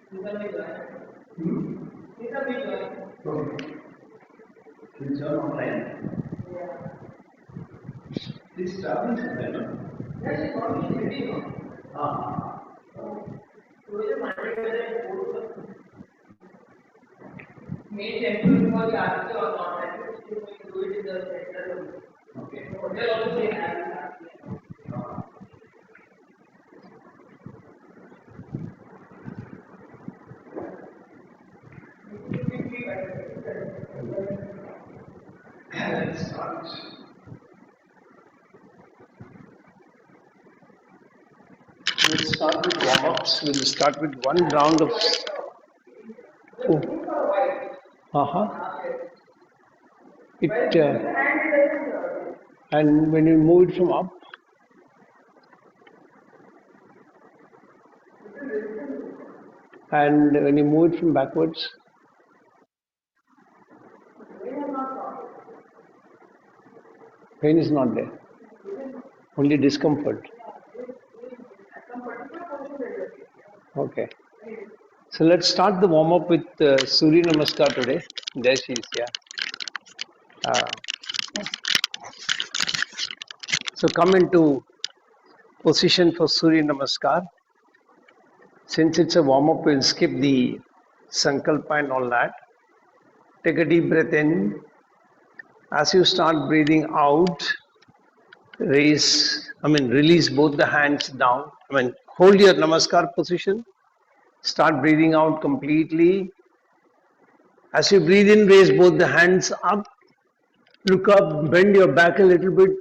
Okay. It's all online. This traveling somewhere, no? Yes, it's already ready, no? Ah. May temple for the artist or not, I think you will do it in the center. Okay. Hotel also they have. Let's start. We'll start with warm-ups. We'll start with one round of. Oh. And when you move it from up, and when you move it from backwards, pain is not there. Only discomfort. Okay. So let's start the warm up with Surya Namaskar today. There she is, yeah. So come into position for Surya Namaskar. Since it's a warm up, we'll skip the Sankalpa and all that. Take a deep breath in. As you start breathing out, release both the hands down. Hold your Namaskar position. Start breathing out completely. As you breathe in, raise both the hands up. Look up, bend your back a little bit.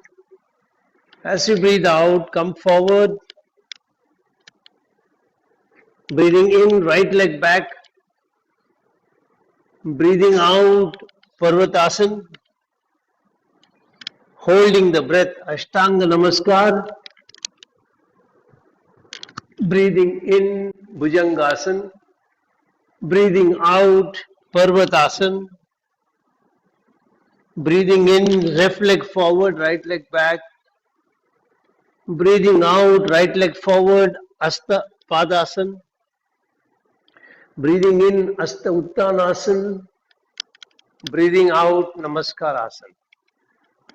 As you breathe out, come forward. Breathing in, right leg back. Breathing out, Parvatasana. Holding the breath, Ashtanga Namaskar. Breathing in, Bhujangasana. Breathing out, Parvatasana. Breathing in, left leg forward, right leg back. Breathing out, right leg forward, Asta Padasana. Breathing in, Asta Uttanasana. Breathing out, Namaskarasana.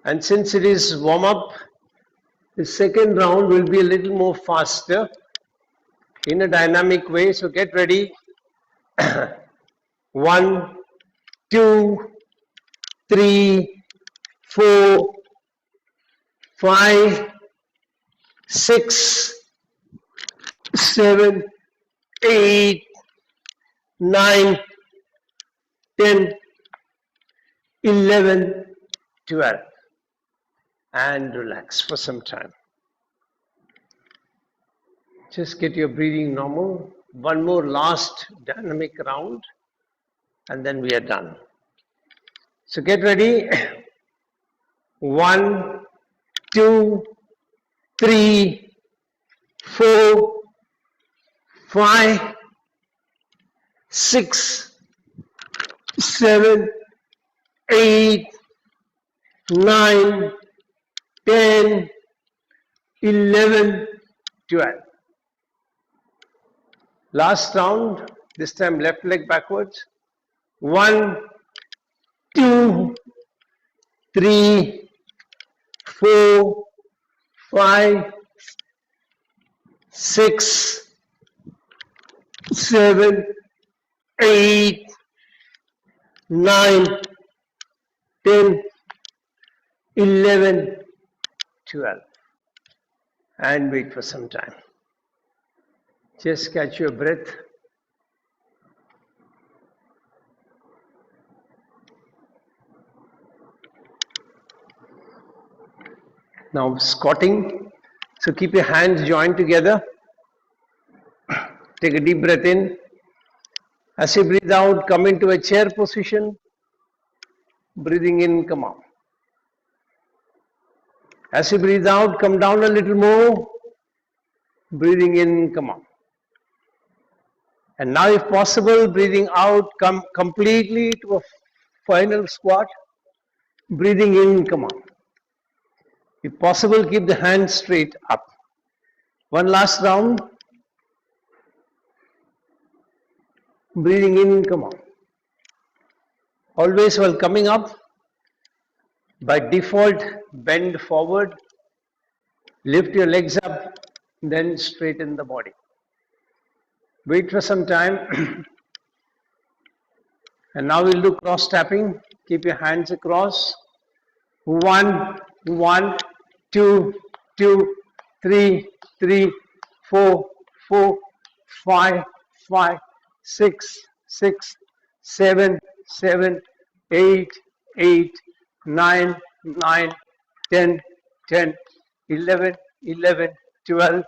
And since it is warm up, the second round will be a little more faster in a dynamic way. So get ready. 1, 2, 3, 4, 5, 6, 7, 8, 9, 10, 11, 12. And relax for some time. Just get your breathing normal. One more last dynamic round, and then we are done. So get ready. 1, 2, 3, 4, 5, 6, 7, 8, 9, 10, 11, 12. Last round, this time left leg backwards. 1, 2, 3, 4, 5, 6, 7, 8, 9, 10, 11, 12. And wait for some time. Just catch your breath. Now squatting. So keep your hands joined together. Take a deep breath in. As you breathe out, come into a chair position. Breathing in, come out. As you breathe out, come down a little more. Breathing in, come out. And now, if possible, breathing out, come completely to a final squat. Breathing in, come out. If possible, keep the hands straight up. One last round. Breathing in, come on. Always while coming up, by default, bend forward, lift your legs up, then straighten the body. Wait for some time. And now we'll do cross tapping. Keep your hands across. One, one, two, two, three, three, four, four, five, five, six, six, seven, seven, eight, eight, nine, nine, 10, 10, 11, 11, 12,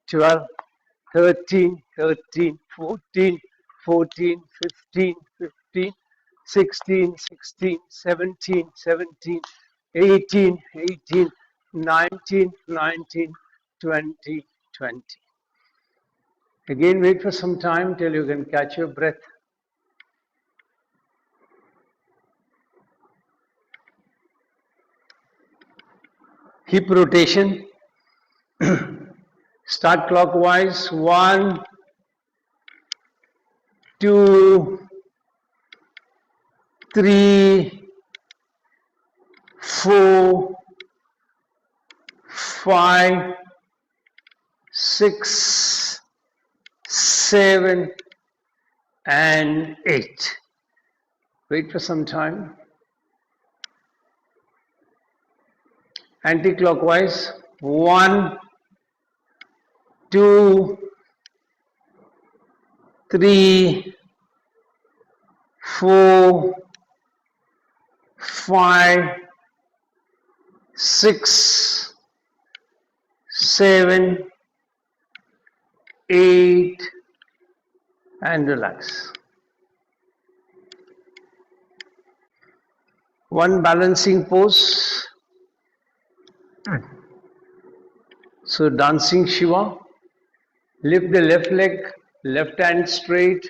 12, 13, 13, 14, 14, 15, 15, 16, 16, 17, 17, 18, 18, 19, 19, 20, 20. Again, wait for some time till you can catch your breath. Hip rotation. Start clockwise. 1, 2, 3, 4, 5, 6, 7, and 8. Wait for some time. Anti-clockwise. 1, 2, 3, 4, 5, 6, 7, 8, and relax. One balancing pose. So dancing Shiva. Lift the left leg, left hand straight,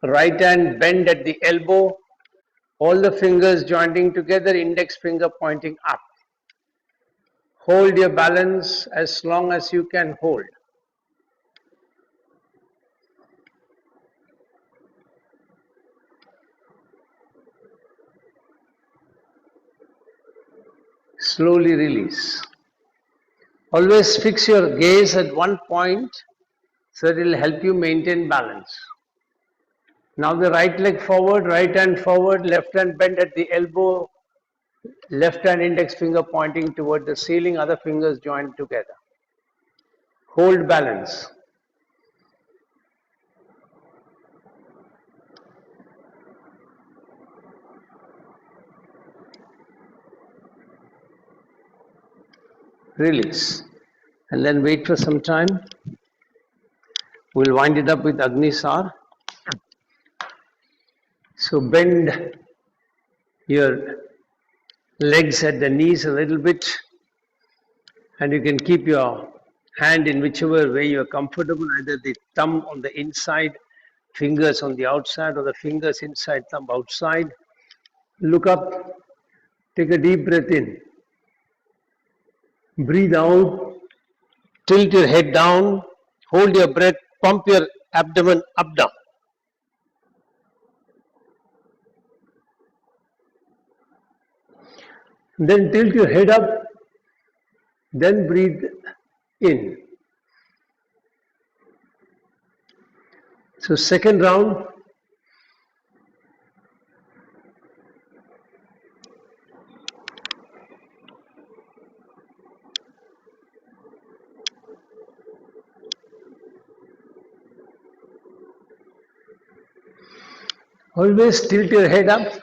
right hand bend at the elbow, all the fingers jointing together, index finger pointing up. Hold your balance as long as you can hold. Slowly release. Always fix your gaze at one point so it will help you maintain balance. Now the right leg forward, right hand forward, left hand bent at the elbow, left hand index finger pointing toward the ceiling, other fingers joined together. Hold balance. Release. And then wait for some time. We'll wind it up with Agni Sar. So bend your legs at the knees a little bit, and you can keep your hand in whichever way you are comfortable, either the thumb on the inside, fingers on the outside, or the fingers inside, thumb outside. Look up, take a deep breath in. Breathe out, tilt your head down, hold your breath, pump your abdomen up down. Then tilt your head up, then breathe in. So second round. Always tilt your head up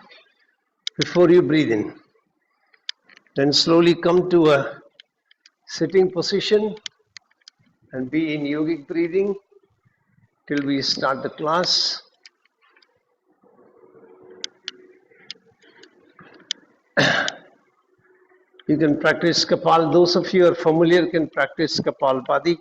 before you breathe in. Then slowly come to a sitting position and be in yogic breathing till we start the class. You can practice Kapal. Those of you who are familiar can practice Kapalbhati.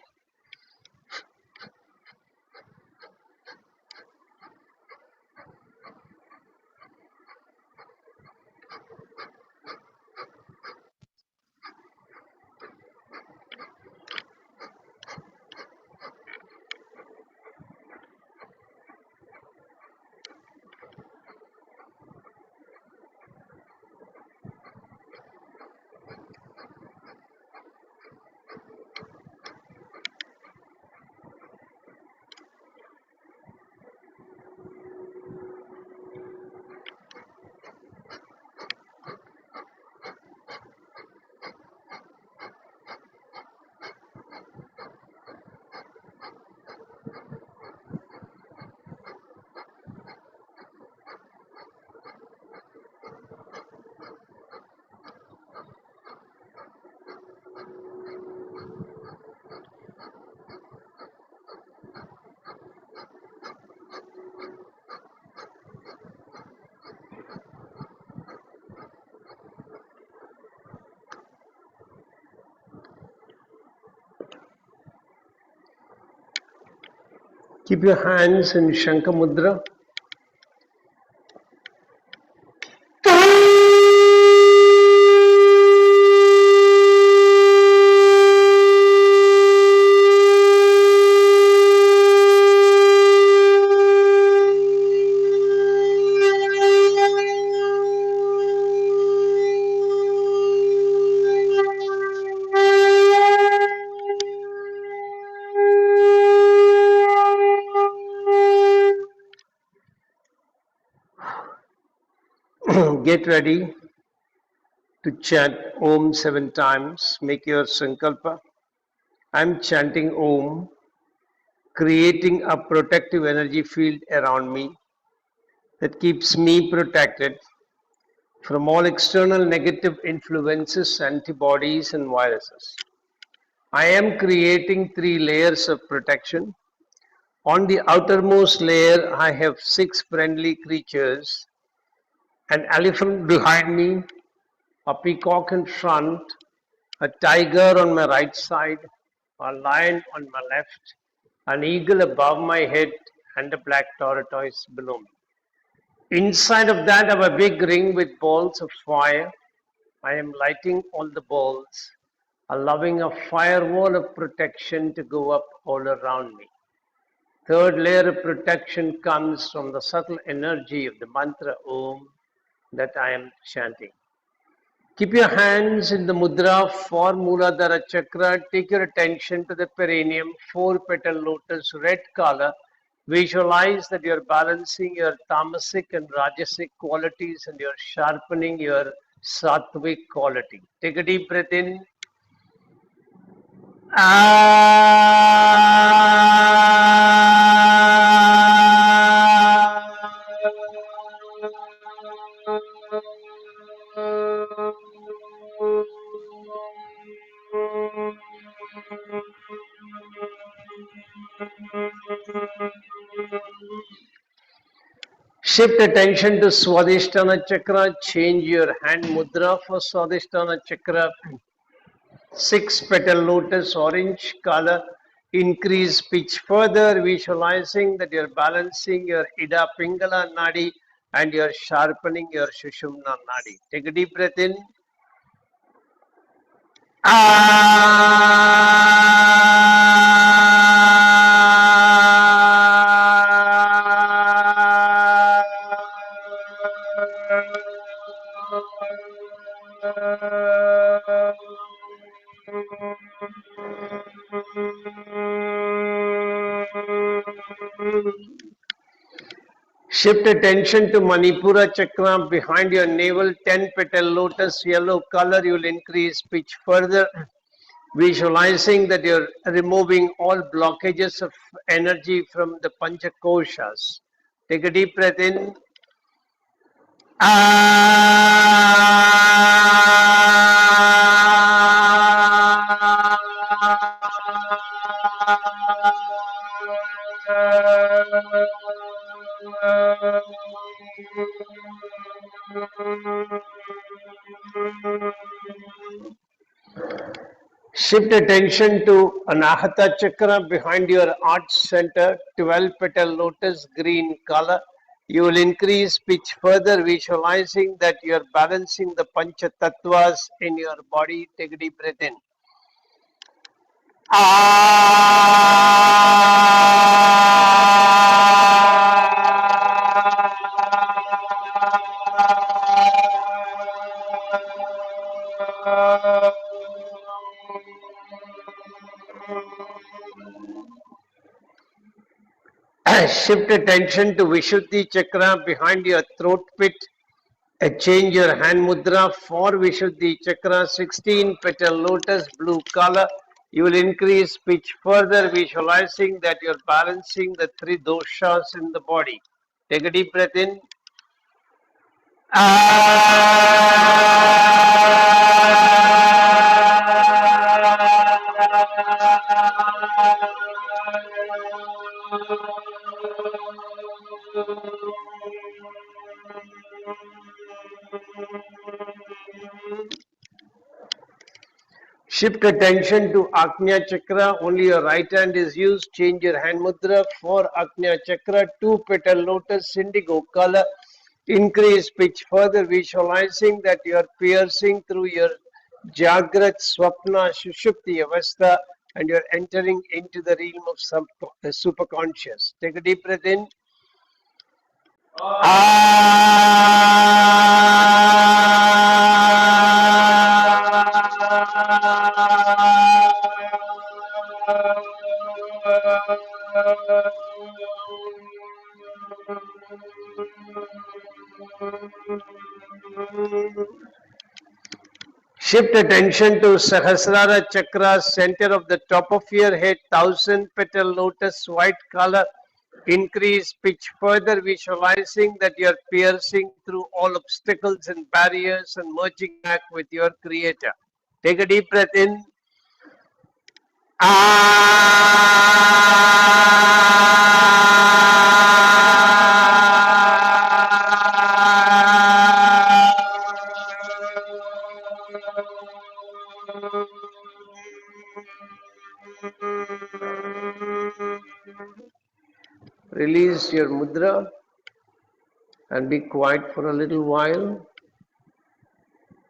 Keep your hands in Shankha Mudra. Get ready to chant Om 7 times. Make your Sankalpa. I'm chanting Om, creating a protective energy field around me that keeps me protected from all external negative influences, antibodies, and viruses. I am creating 3 layers of protection. On the outermost layer, I have 6 friendly creatures: an elephant behind me, a peacock in front, a tiger on my right side, a lion on my left, an eagle above my head, and a black tortoise below me. Inside of that, I have a big ring with balls of fire. I am lighting all the balls, allowing a firewall of protection to go up all around me. Third layer of protection comes from the subtle energy of the mantra Om that I am chanting. Keep your hands in the mudra for Muladhara Chakra. Take your attention to the perineum, 4 petal lotus, red color. Visualize that you're balancing your tamasic and rajasic qualities and you're sharpening your sattvic quality. Take a deep breath in. Shift attention to Swadhisthana Chakra. Change your hand mudra for Swadhisthana Chakra. 6 petal lotus, orange color. Increase pitch further, visualizing that you're balancing your Ida Pingala Nadi and you're sharpening your Shushumna Nadi. Take a deep breath in. Shift attention to Manipura Chakra behind your navel, 10 petal lotus, yellow color. You'll increase pitch further, visualizing that you're removing all blockages of energy from the Panchakoshas. Take a deep breath in. Shift attention to Anahata Chakra behind your heart center, 12 petal lotus, green color. You will increase pitch further, visualizing that you are balancing the Pancha Tattvas in your body. Take a deep breath in. Shift attention to Vishuddhi Chakra behind your throat pit. Change your hand mudra for Vishuddhi Chakra, 16 petal lotus, blue color. You will increase pitch further, visualizing that you're balancing the 3 doshas in the body. Take a deep breath in. Shift attention to Agnya Chakra. Only your right hand is used. Change your hand mudra for Agnya Chakra. Two petal lotus, indigo color. Increase pitch further, visualizing that you are piercing through your Jagrat, Swapna, Shushupti Avastha, and you're entering into the realm of the superconscious. Take a deep breath in. Shift attention to Sahasrara Chakra, center of the top of your head, 1000 petal lotus, white color. Increase pitch further, visualizing that you are piercing through all obstacles and barriers and merging back with your Creator. Take a deep breath in. Release your mudra and be quiet for a little while.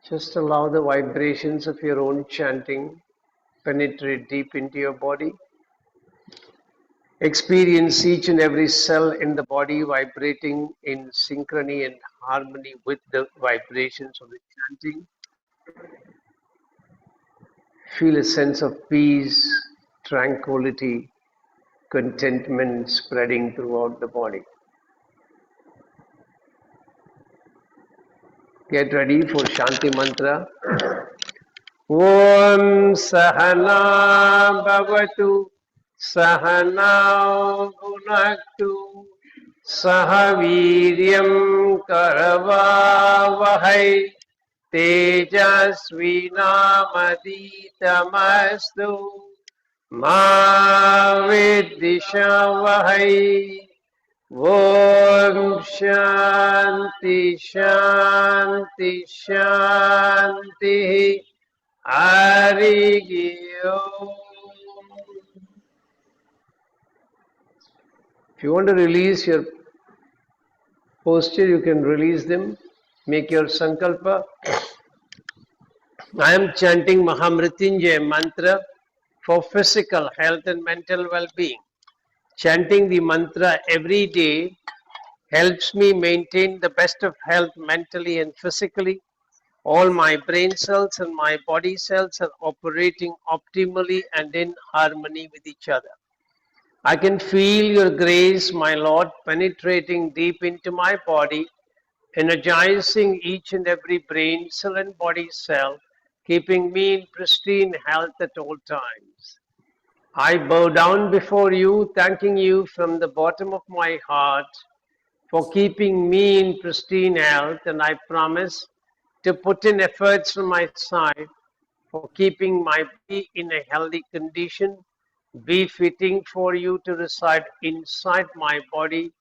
Just allow the vibrations of your own chanting penetrate deep into your body. Experience each and every cell in the body vibrating in synchrony and harmony with the vibrations of the chanting. Feel a sense of peace, tranquility, contentment spreading throughout the body. Get ready for Shanti Mantra. Om Sahana Bhavatu Sahana Bhunaktu Sahaviryam Karavavahai Tejasvinamaditamastु Ma Vidishavahai. Om Shanti Shanti Shanti Hari Om. If you want to release your posture, you can release them. Make your sankalpa. I am chanting Mahamrityunjay mantra for physical health and mental well-being. Chanting the mantra every day helps me maintain the best of health mentally and physically. All my brain cells and my body cells are operating optimally and in harmony with each other. I can feel your grace, my Lord, penetrating deep into my body, energizing each and every brain cell and body cell, keeping me in pristine health at all times. I bow down before you, thanking you from the bottom of my heart for keeping me in pristine health, and I promise to put in efforts from my side for keeping my body in a healthy condition, befitting for you to reside inside my body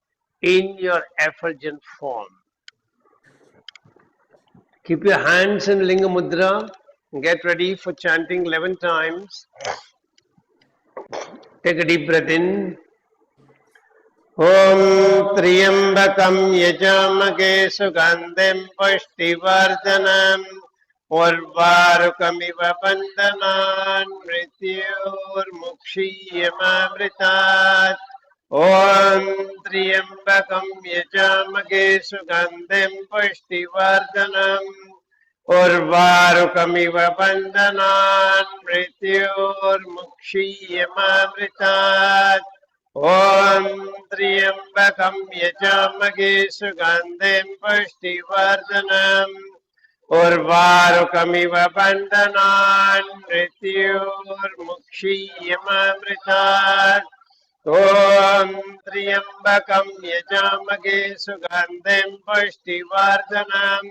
in your effulgent form. Keep your hands in Linga Mudra. Get ready for chanting 11 times. Take a deep breath in. Om Triyambakam Yajamage Sugandhim Pushtivardhanam Urvarukamiva Bandhanan Mrityurmukshiyamamritat. Om Triyambakam Yajamage Sugandhim Pushtivardhanam Urvarukamiva Bandhanan Mrityurmukshiyamamritat. Om Triyambakam Yajamage Sugandhim Pushtivardhanam Urvarukamiva Bandhanan Mrityurmukshiyamamritat. Om Triyambakam Yajamage Sugandhim Pushtivardhanam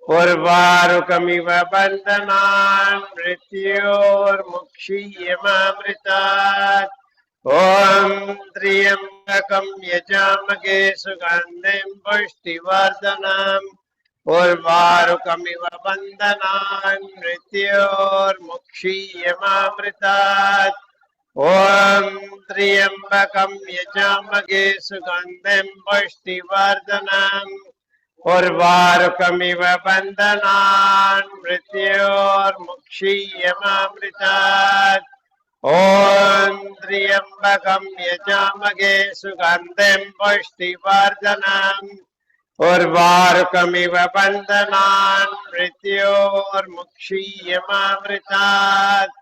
Urvarukamiva Bandhanan Mrityurmukshiyamamritat. Om Triyambakam Yajamage Sugandhim Pushtivardhanam उर्वारुकमिव बन्धनान् मृत्योर्मुक्षीयमामृतात् ॐ त्र्यम्बकं यजामहे सुगन्धिं पुष्टिवर्धनम् उर्वारुकमिव बन्धनान् मृत्योर्मुक्षीयमामृतात् ॐ त्र्यम्बकं यजामहे सुगन्धिं पुष्टिवर्धनम् उर्वारुकमिव बन्धनान् मृत्योर्मुक्षीयमामृतात्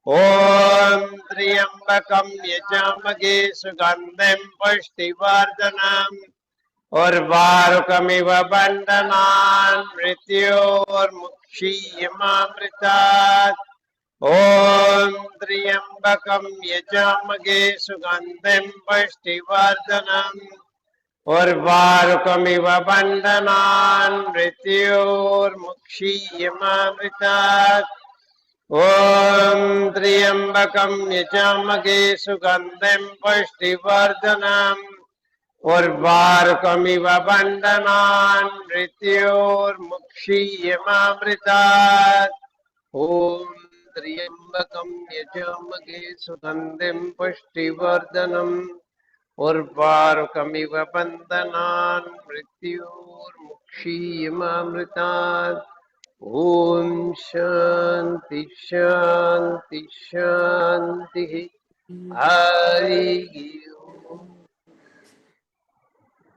ॐ त्र्यम्बकं यजामहे सुगन्धिं पुष्टिवर्धनम् उर्वारुकमिव बन्धनान् मृत्योर्मुक्षीयमामृतात् ॐ त्र्यम्बकं यजामहे सुगन्धिं पुष्टिवर्धनम् उर्वारुकमिव बन्धनान् मृत्योर्मुक्षीयमामृतात् ॐ त्र्यम्बकं यजामहे सुगन्धिं पुष्टिवर्धनम् उर्वारुकमिव बन्धनान् मृत्योर्मुक्षीयमामृतात् ॐ त्र्यम्बकं यजामहे सुगन्धिं पुष्टिवर्धनम् उर्वारुकमिव बन्धनान् मृत्योर्मुक्षीयमामृतात् ॐ शान्ति शान्ति शान्तिः हरि ओम।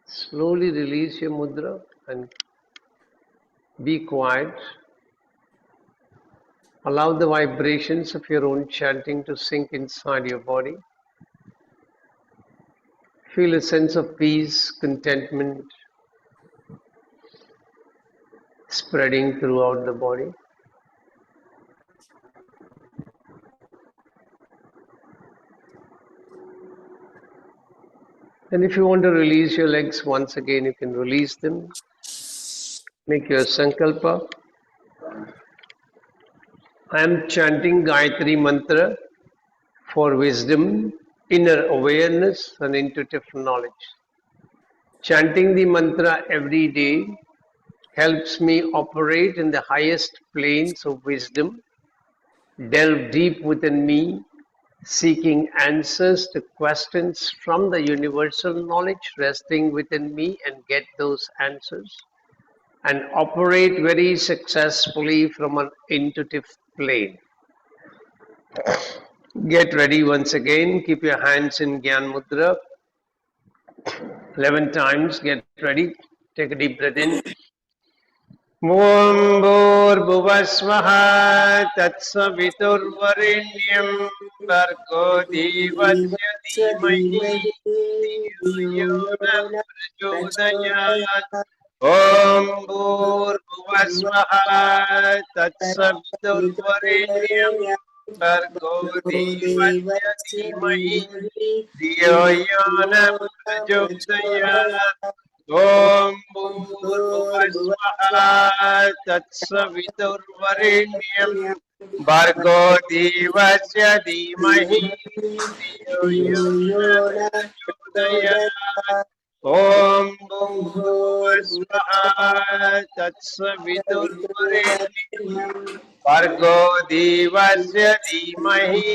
Slowly release your mudra and be quiet. Allow the vibrations of your own chanting to sink inside your body. Feel a sense of peace, contentment spreading throughout the body. And if you want to release your legs once again, you can release them. Make your sankalpa. I am chanting Gayatri Mantra for wisdom, inner awareness and intuitive knowledge. Chanting the mantra every day helps me operate in the highest planes of wisdom, delve deep within me, seeking answers to questions from the universal knowledge resting within me and get those answers, and operate very successfully from an intuitive plane. Get ready once again. Keep your hands in Gyan Mudra. 11 times. Get ready. Take a deep breath in. Om Bhurbhuvah Swaha Tatsaviturvarenyam Bhargo Devasya Dhimahi Dhiyo Yo Na Prachodayat. Om Bhurbhuvah Swaha Tatsaviturvarenyam Bhargo Devasya Dhimahi Dhiyo Yo Na Prachodayat. Om Bhurbhuvah Swaha Tatsaviturvarenyam Bhargo Devasya Dhimahi Dhiyo Yo Na Prachodayat. Om Bhurbhuvah Swaha Tatsaviturvarenyam Bhargo Devasya Dhimahi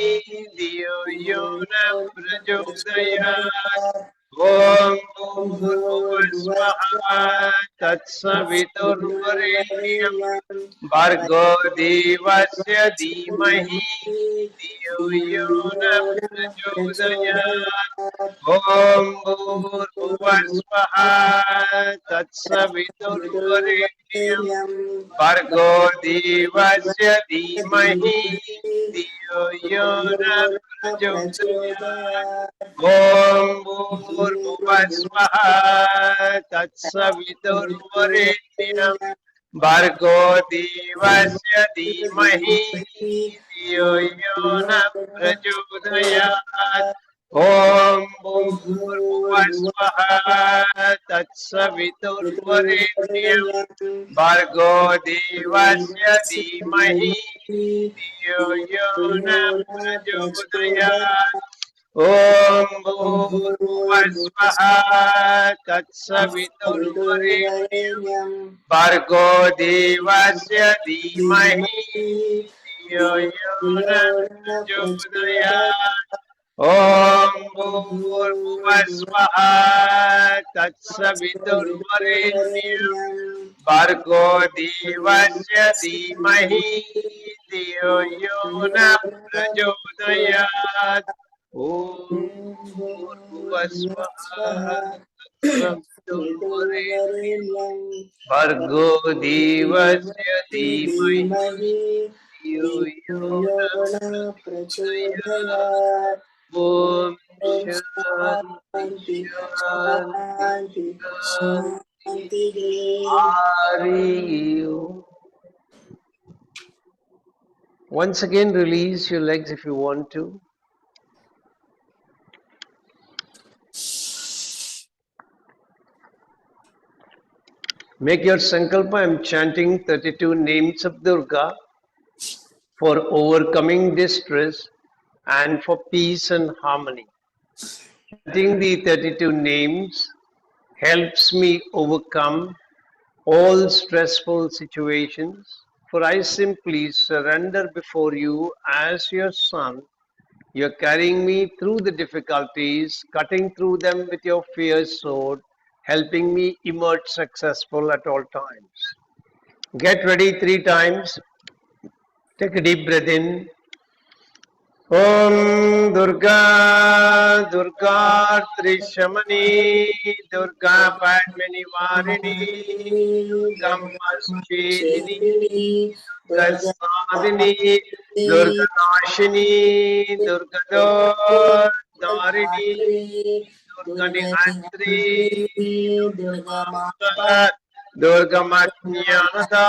Dhiyo Yo Na Prachodayat. Om Bhurbhuvah Swaha Tatsaviturvarenyam Bhargo Devasya Dhimahi Dhiyo Yo Na Prachodayat. Om Bhurbhuvah Swaha Tatsaviturvarenyam Bhargo Devasya Dhimahi Dhiyo Yo Na Prachodayat. Om Bhurbhuvah Swaha Tatsaviturvarenyam Bhargo Devasya Dhimahi Dhiyo Yo Na Prachodayat. Om Bhurbhuvah Swaha Tatsaviturvarenyam Bhargo Devasya Dhimahi Dhiyo Yo Na Prachodayat. Om भूर्भुवस्वः Bhurvasvaha Tatsaviturvarenyam वितुर्वरेण्यं Bhargo Devasya Dhimahi धीमहि Dhiyo धियो Yona न प्रचोदयात् Prachodayat Om भूर्भुवस्सुः Bhurvasvaha Tatsaviturvarenyam Bhargo Devasya Dhimahi Dhiyo Yona Prachodayat Om Bhurvasvaha वितुर्वरेण्यं Bhargo Devasya Dhimahi धीमहि Dhiyo धियो Yona न प्रचोदयात् Om ॐ Shanti शान्ति Shanti शान्ति Shanti शान्तिः Hari Om. Once again, release your legs if you want to. Make your sankalpa. I'm chanting 32 names of Durga for overcoming distress and for peace and harmony. Chanting the 32 names helps me overcome all stressful situations, for I simply surrender before you as your son. You're carrying me through the difficulties, cutting through them with your fierce sword, helping me emerge successful at all times. Get ready 3 times. Take a deep breath in. Om Durga Durga Trishamani Durga Padmini Varini Durga Maschedini Durga Sadhini Durga Nashini Durga Dharini Durga Nihantri Durga Durga Durga Matnyanada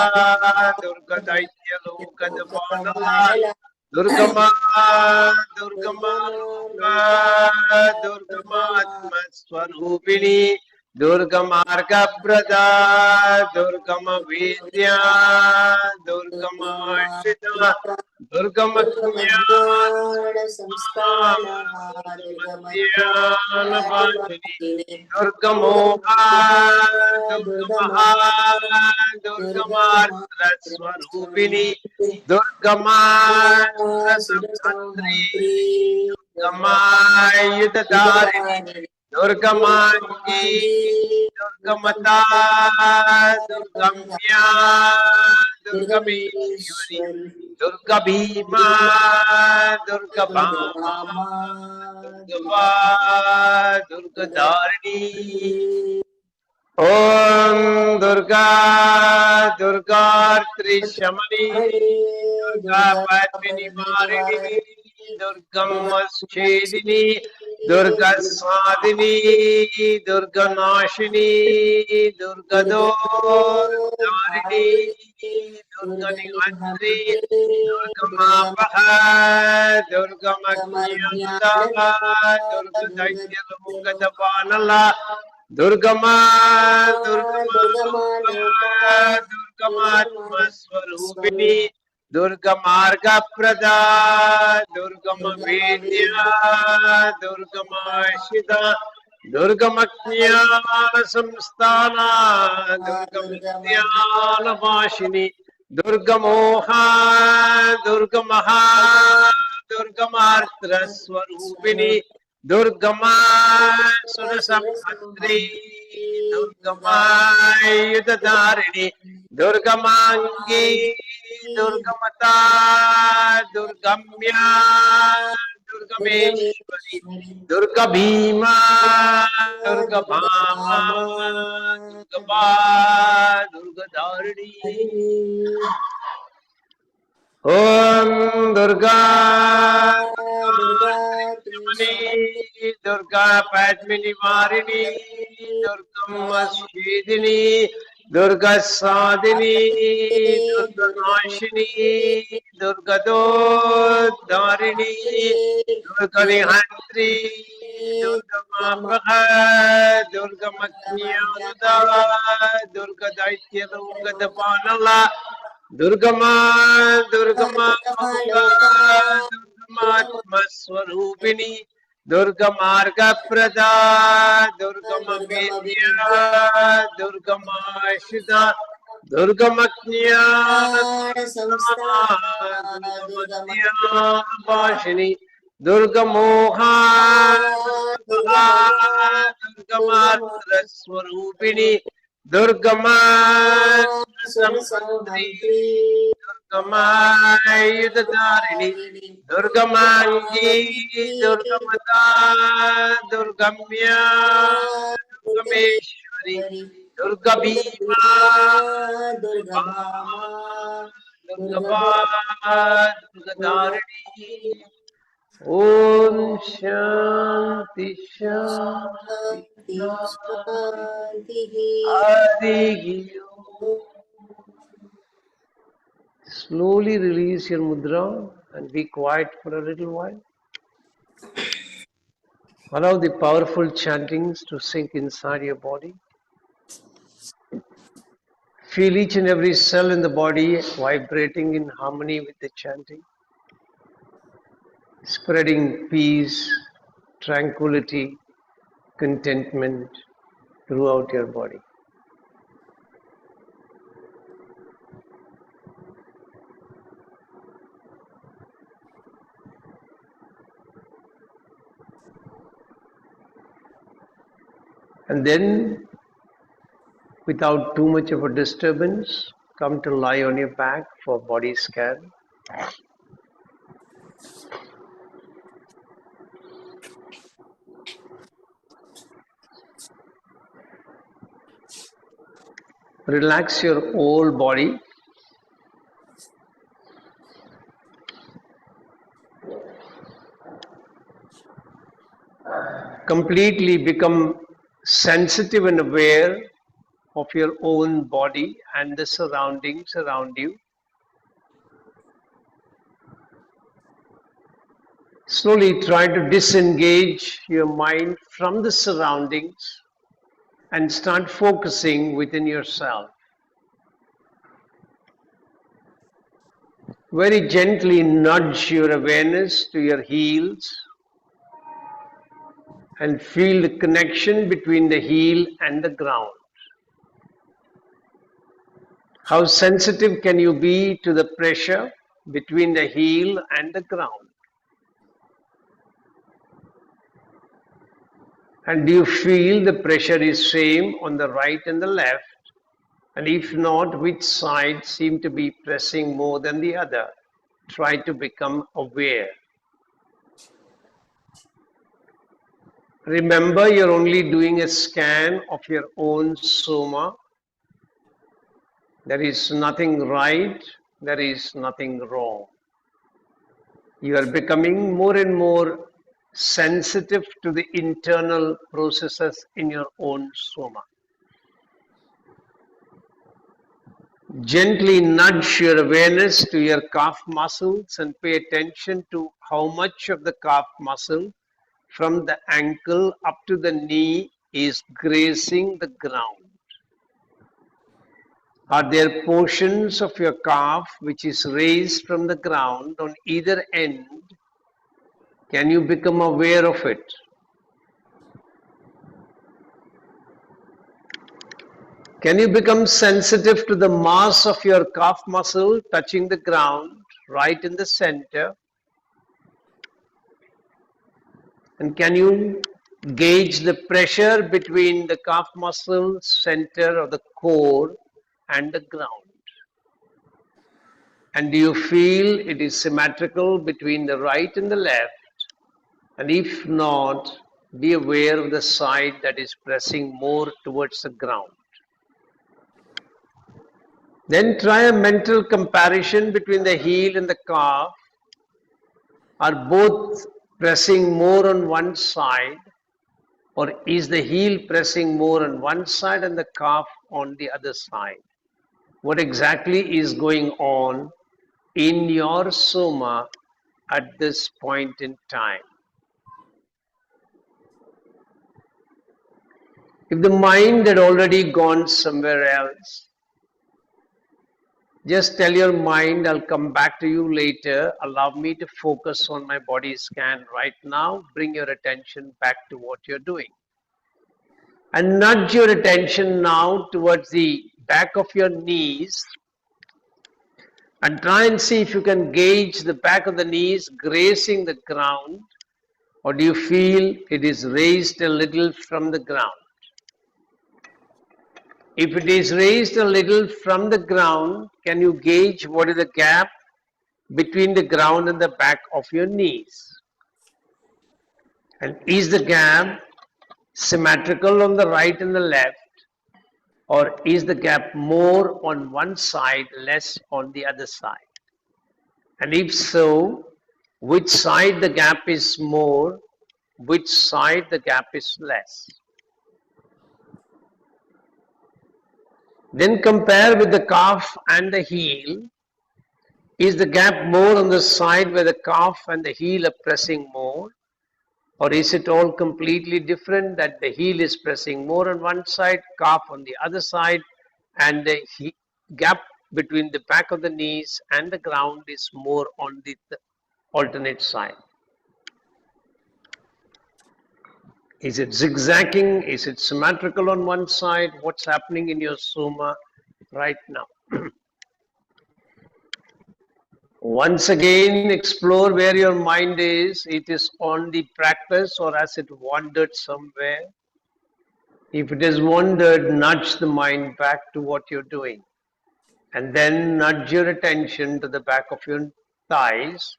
Durga Daitya Lokadavanala Durga Durgama, Durgama Loka, Durgamatma Swarupini, Durgamarga Prada, Durgama Vidya, Durgama Shita, Durgama दुर्गमज्ञान संस्थान Durgamadhyana Vachini, दुर्गमज्ञान Durgamoha, Durgamaha, Durgamartra Swarupini, Durgamastra Samhantri, Durgamayudadarini, Durgamangi, Durgamata, Durgamya, Durgameshwari, Durga Bhima, Durga Bhama, Durga Durga Dharini. Om Durga Durga Trishamani Durga Padmini Varini Durga Maschedini Durga Sadhini Durga Nashini Durga Dharini Durga Nihantri Durga Mapaha Durga Majnanada Durga Daitya Lokadavanala Durgama, Durgama Loka, Durgamatma Swarupini, Durgamarga Prada, Durgama Vidya, Durgama Shida, Durgamatnyana Samsthana, Durgamityana Vashini, Durgamoha, Durgamaha, Durgamartra Swarupini, Durgama Surasamhantri, Durgamayudadarini, Durgamangi, Durgamata, Durgamya, Durgameshwari, Durga Bhima, Durga Bhama, Durgaba, Durgadarini. Om Durga Durga Trishamani Durga Padmini Varini Durga Maschedini Durga Sadhini Durga Nashini Durga Dharini Durga Nihantri Durga Mapaha Durga Matnyanada Durga Daitya Durga Davanala Durgama, Durgama, Durgamatma Swarupini, Durgamargaprada, Durgamavedya, Durgamashita, Durgamaknya, Durgamadya, Vashini, Durgamoha, Durgamartra Swarupini, Durgama Samantri, Durgamayudharini, Durgamangi, Durgamata, Durgamya, Durgameshwari, Durgabhima, Durga Durgabhama, Bhama, Durga Durgabha, Durgadarini. Om Shanti Shanti Shanti Shanti. Shanti. Adi. Slowly release your mudra and be quiet for a little while. Allow the powerful chantings to sink inside your body. Feel each and every cell in the body vibrating in harmony with the chanting, spreading peace, tranquility, contentment throughout your body. And then, without too much of a disturbance, come to lie on your back for body scan. Relax your whole body. Completely become sensitive and aware of your own body and the surroundings around you. Slowly try to disengage your mind from the surroundings and start focusing within yourself. Very gently nudge your awareness to your heels and feel the connection between the heel and the ground. How sensitive can you be to the pressure between the heel and the ground? And do you feel the pressure is same on the right and the left? And if not, which side seem to be pressing more than the other? Try to become aware. Remember, you're only doing a scan of your own soma. There is nothing right, there is nothing wrong. You are becoming more and more sensitive to the internal processes in your own soma. Gently nudge your awareness to your calf muscles and pay attention to how much of the calf muscle from the ankle up to the knee is grazing the ground. Are there portions of your calf which is raised from the ground on either end? Can you become aware of it? Can you become sensitive to the mass of your calf muscle touching the ground right in the center? And can you gauge the pressure between the calf muscle center of the core and the ground? And do you feel it is symmetrical between the right and the left? And if not, be aware of the side that is pressing more towards the ground. Then try a mental comparison between the heel and the calf. Are both pressing more on one side, or is the heel pressing more on one side and the calf on the other side? What exactly is going on in your soma at this point in time? If the mind had already gone somewhere else, Just tell your mind, I'll come back to you later. Allow me to focus on my body scan right now. Bring your attention back to what you're doing. And nudge your attention now towards the back of your knees and try and see if you can gauge the back of the knees grazing the ground, or do you feel it is raised a little from the ground? If it is raised a little from the ground, can you gauge what is the gap between the ground and the back of your knees? And is the gap symmetrical on the right and the left, or is the gap more on one side, less on the other side? And if so, which side the gap is more, which side the gap is less? Then compare with the calf and the heel. Is the gap more on the side where the calf and the heel are pressing more? Or is it all completely different, that the heel is pressing more on one side, calf on the other side, and the gap between the back of the knees and the ground is more on the alternate side? Is it zigzagging? Is it symmetrical on one side? What's happening in your soma right now? Once again, explore where your mind is. It is on the practice, or has it wandered somewhere? If it has wandered, nudge the mind back to what you're doing. And then nudge your attention to the back of your thighs.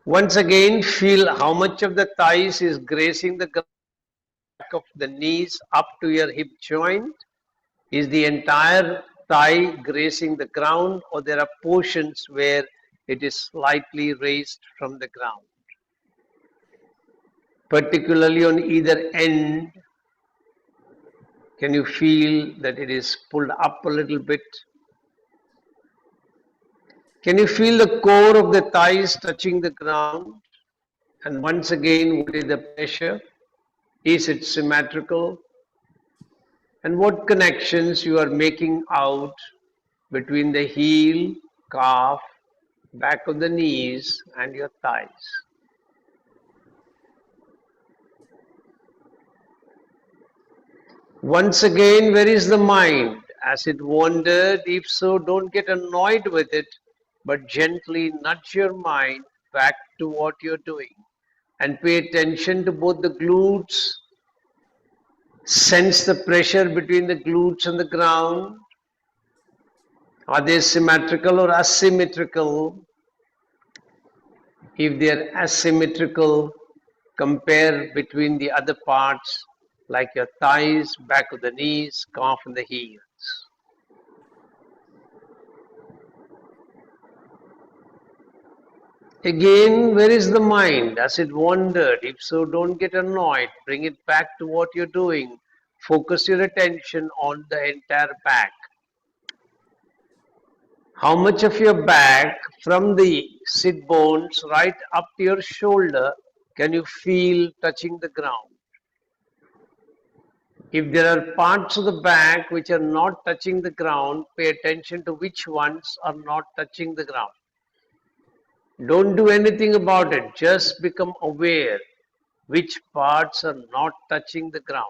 Once again, feel how much of the thighs is grazing the back of the knees up to your hip joint. Is the entire thigh grazing the ground, or there are portions where it is slightly raised from the ground? Particularly on either end, can you feel that it is pulled up a little bit? Can you feel the core of the thighs touching the ground? And once again, what is the pressure? Is it symmetrical? And what connections you are making out between the heel, calf, back of the knees, and your thighs? Once again, where is the mind? Has it wandered? If so, don't get annoyed with it, but gently nudge your mind back to what you're doing. And pay attention to both the glutes. Sense the pressure between the glutes and the ground. Are they symmetrical or asymmetrical? If they are asymmetrical, compare between the other parts, like your thighs, back of the knees, calf, and the heels. Again, where is the mind? Has it wandered? If so, don't get annoyed. Bring it back to what you're doing. Focus your attention on the entire back. How much of your back, from the sit bones right up to your shoulder, can you feel touching the ground? If there are parts of the back which are not touching the ground, pay attention to which ones are not touching the ground. Don't do anything about it. Just become aware which parts are not touching the ground.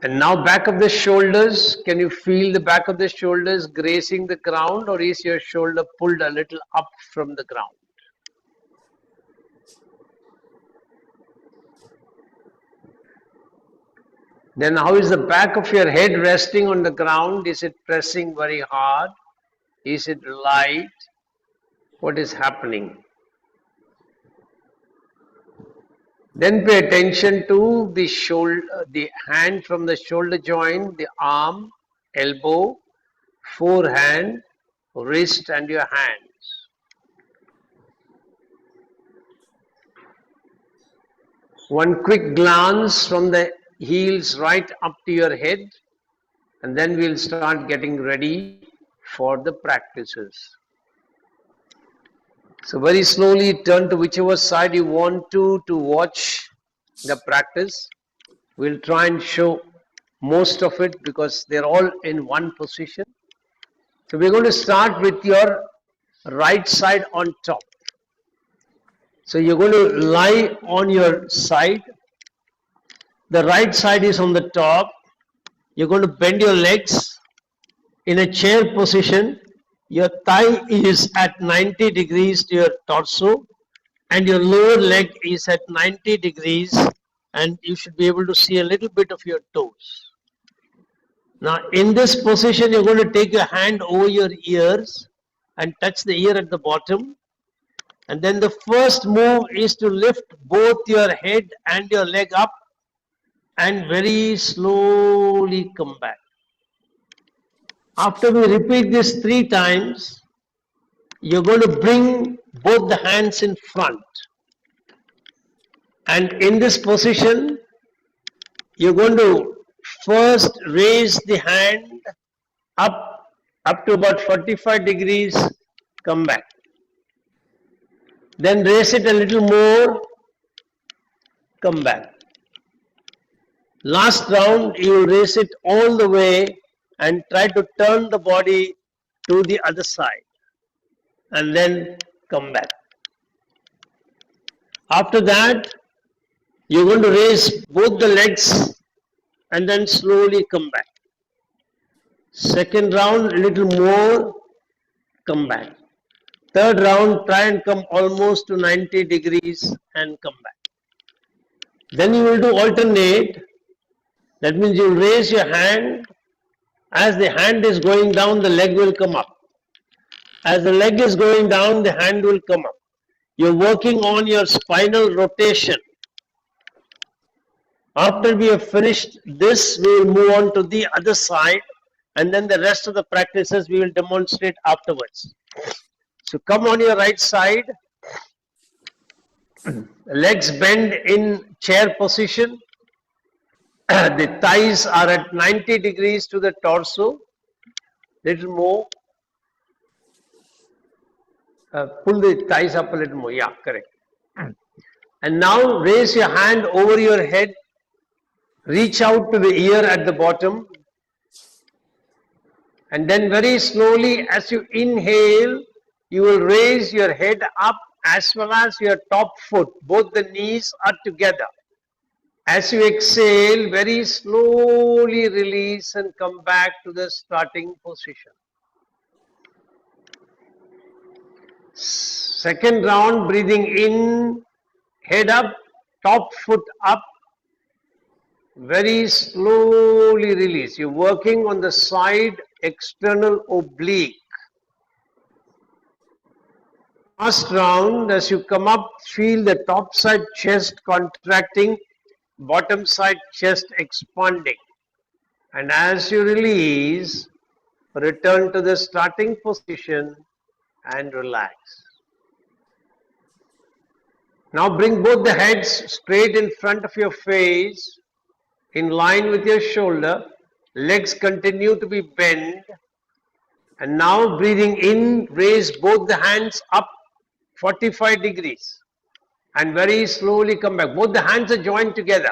And now back of the shoulders, can you feel the back of the shoulders grazing the ground, or is your shoulder pulled a little up from the ground? Then how is the back of your head resting on the ground? Is it pressing very hard? Is it light? What is happening? Then pay attention to the shoulder, the hand from the shoulder joint, the arm, elbow, forehand, wrist, and your hands. One quick glance from the heels right up to your head, and then we'll start getting ready for the practices. So very slowly turn to whichever side you want to watch the practice. We'll try and show most of it because they're all in one position. So we're going to start with your right side on top. So you're going to lie on your side. The right side is on the top. You're going to bend your legs in a chair position. Your thigh is at 90 degrees to your torso and your lower leg is at 90 degrees, and you should be able to see a little bit of your toes. Now in this position you're going to take your hand over your ears and touch the ear at the bottom, and then the first move is to lift both your head and your leg up and very slowly come back. After we repeat this 3 times, you're going to bring both the hands in front, and in this position you're going to first raise the hand up to about 45 degrees, come back, then raise it a little more, come back. Last round you raise it all the way and try to turn the body to the other side and then come back. After that you're going to raise both the legs and then slowly come back. Second round a little more, come back. Third round try and come almost to 90 degrees and come back. Then you will do alternate. That means you raise your hand. As the hand is going down, the leg will come up. As the leg is going down, the hand will come up. You're working on your spinal rotation. After we have finished this, we will move on to the other side, and then the rest of the practices we will demonstrate afterwards. So come on your right side, legs bend in chair position, the thighs are at 90 degrees to the torso, little more, pull the thighs up a little more, yeah, correct. And now raise your hand over your head, reach out to the ear at the bottom, and then very slowly as you inhale, you will raise your head up as well as your top foot. Both the knees are together. As you exhale, very slowly release and come back to the starting position. Second round, breathing in, head up, top foot up, very slowly release. You're working on the side external oblique. Last round, as you come up, feel the top side chest contracting, bottom side chest expanding. And as you release, return to the starting position and relax. Now bring both the heads straight in front of your face, in line with your shoulder. Legs continue to be bent. And now breathing in, raise both the hands up 45 degrees and very slowly come back. Both the hands are joined together,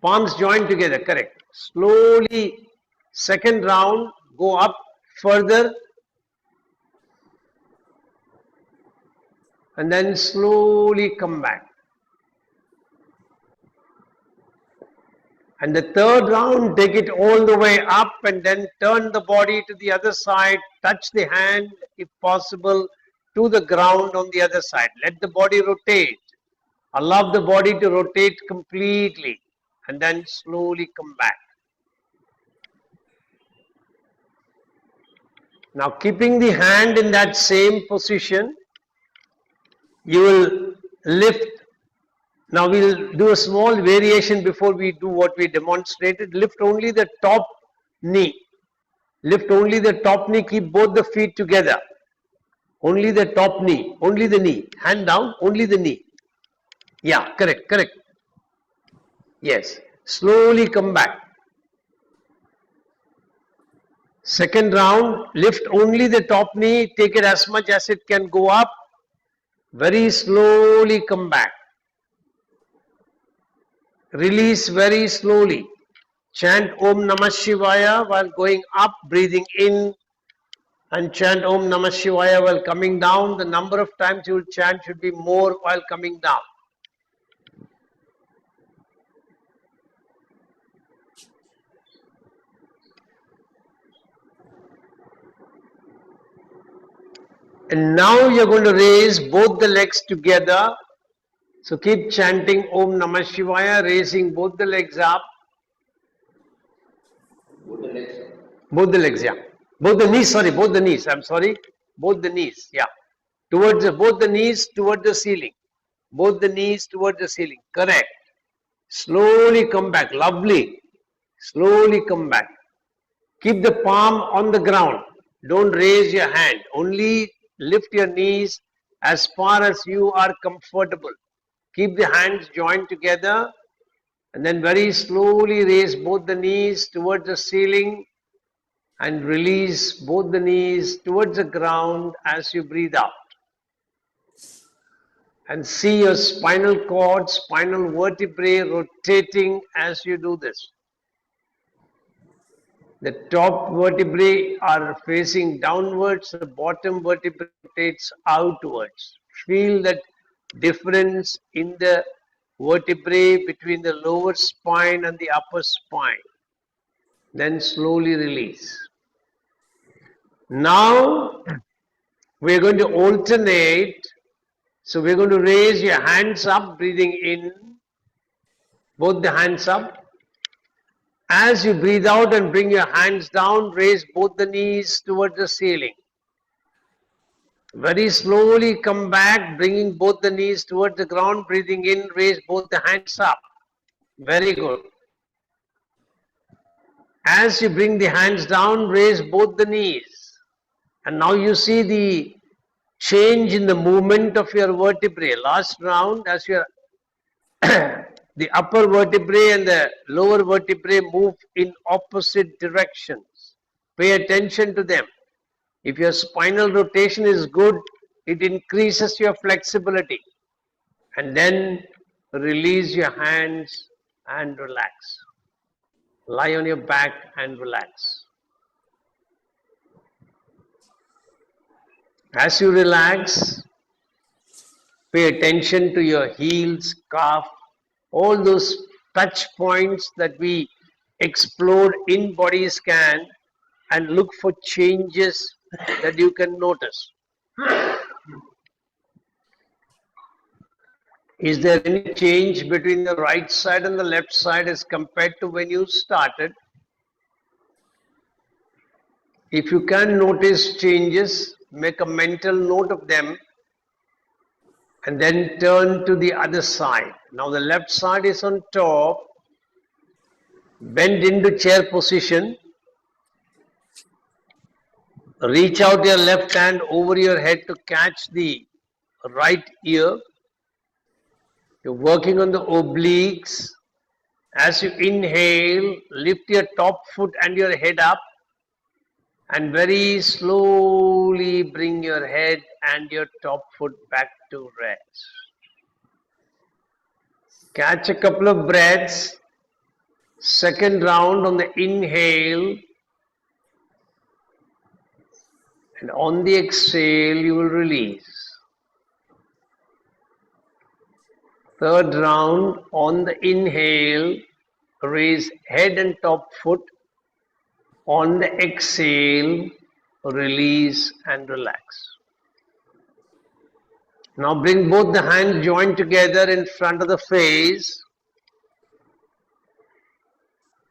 palms joined together, correct. Slowly, second round, go up further and then slowly come back. And the third round, take it all the way up and then turn the body to the other side, touch the hand if possible to the ground on the other side. Let the body rotate. Allow the body to rotate completely and then slowly come back. Now keeping the hand in that same position, you will lift. Now we'll do a small variation before we do what we demonstrated. Lift only the top knee. Lift only the top knee, keep both the feet together. Only the top knee, only the knee. Hand down, only the knee. Yeah, correct, correct. Yes, slowly come back. Second round, lift only the top knee, take it as much as it can go up Very slowly come back. Release very slowly. Chant Om Namah Shivaya while going up, breathing in, and chant Om Namah Shivaya while coming down. The number of times you will chant should be more while coming down. And now you're going to raise both the legs together. So keep chanting Om Namah Shivaya, raising both the legs up. Both the legs, yeah. Both the knees, sorry, both the knees. I'm sorry. Both the knees, yeah. Both the knees towards the ceiling. Both the knees towards the ceiling. Correct. Slowly come back. Lovely. Slowly come back. Keep the palm on the ground. Don't raise your hand. Only lift your knees as far as you are comfortable. Keep the hands joined together and then very slowly raise both the knees towards the ceiling and release both the knees towards the ground as you breathe out. And see your spinal cord, spinal vertebrae rotating as you do this. The top vertebrae are facing downwards, the bottom vertebrae rotates outwards. Feel that difference in the vertebrae between the lower spine and the upper spine. Then slowly release. Now we're going to alternate. So we're going to raise your hands up, breathing in, both the hands up. As you breathe out and bring your hands down, raise both the knees towards the ceiling. Very slowly come back, bringing both the knees towards the ground, breathing in, raise both the hands up. Very good. As you bring the hands down, raise both the knees. And now you see the change in the movement of your vertebrae. Last round, as your the upper vertebrae and the lower vertebrae move in opposite directions. Pay attention to them. If your spinal rotation is good, it increases your flexibility. And then release your hands and relax. Lie on your back and relax. As you relax, pay attention to your heels, calf, all those touch points that we explored in body scan, and look for changes that you can notice. Is there any change between the right side and the left side as compared to when you started? If you can notice changes, make a mental note of them and then turn to the other side. Now the left side is on top. Bend into chair position. Reach out your left hand over your head to catch the right ear. You're working on the obliques. As you inhale, lift your top foot and your head up. And very slowly bring your head and your top foot back to rest. Catch a couple of breaths. Second round on the inhale. And on the exhale, you will release. Third round on the inhale, raise head and top foot. On the exhale, release and relax. Now bring both the hands joined together in front of the face.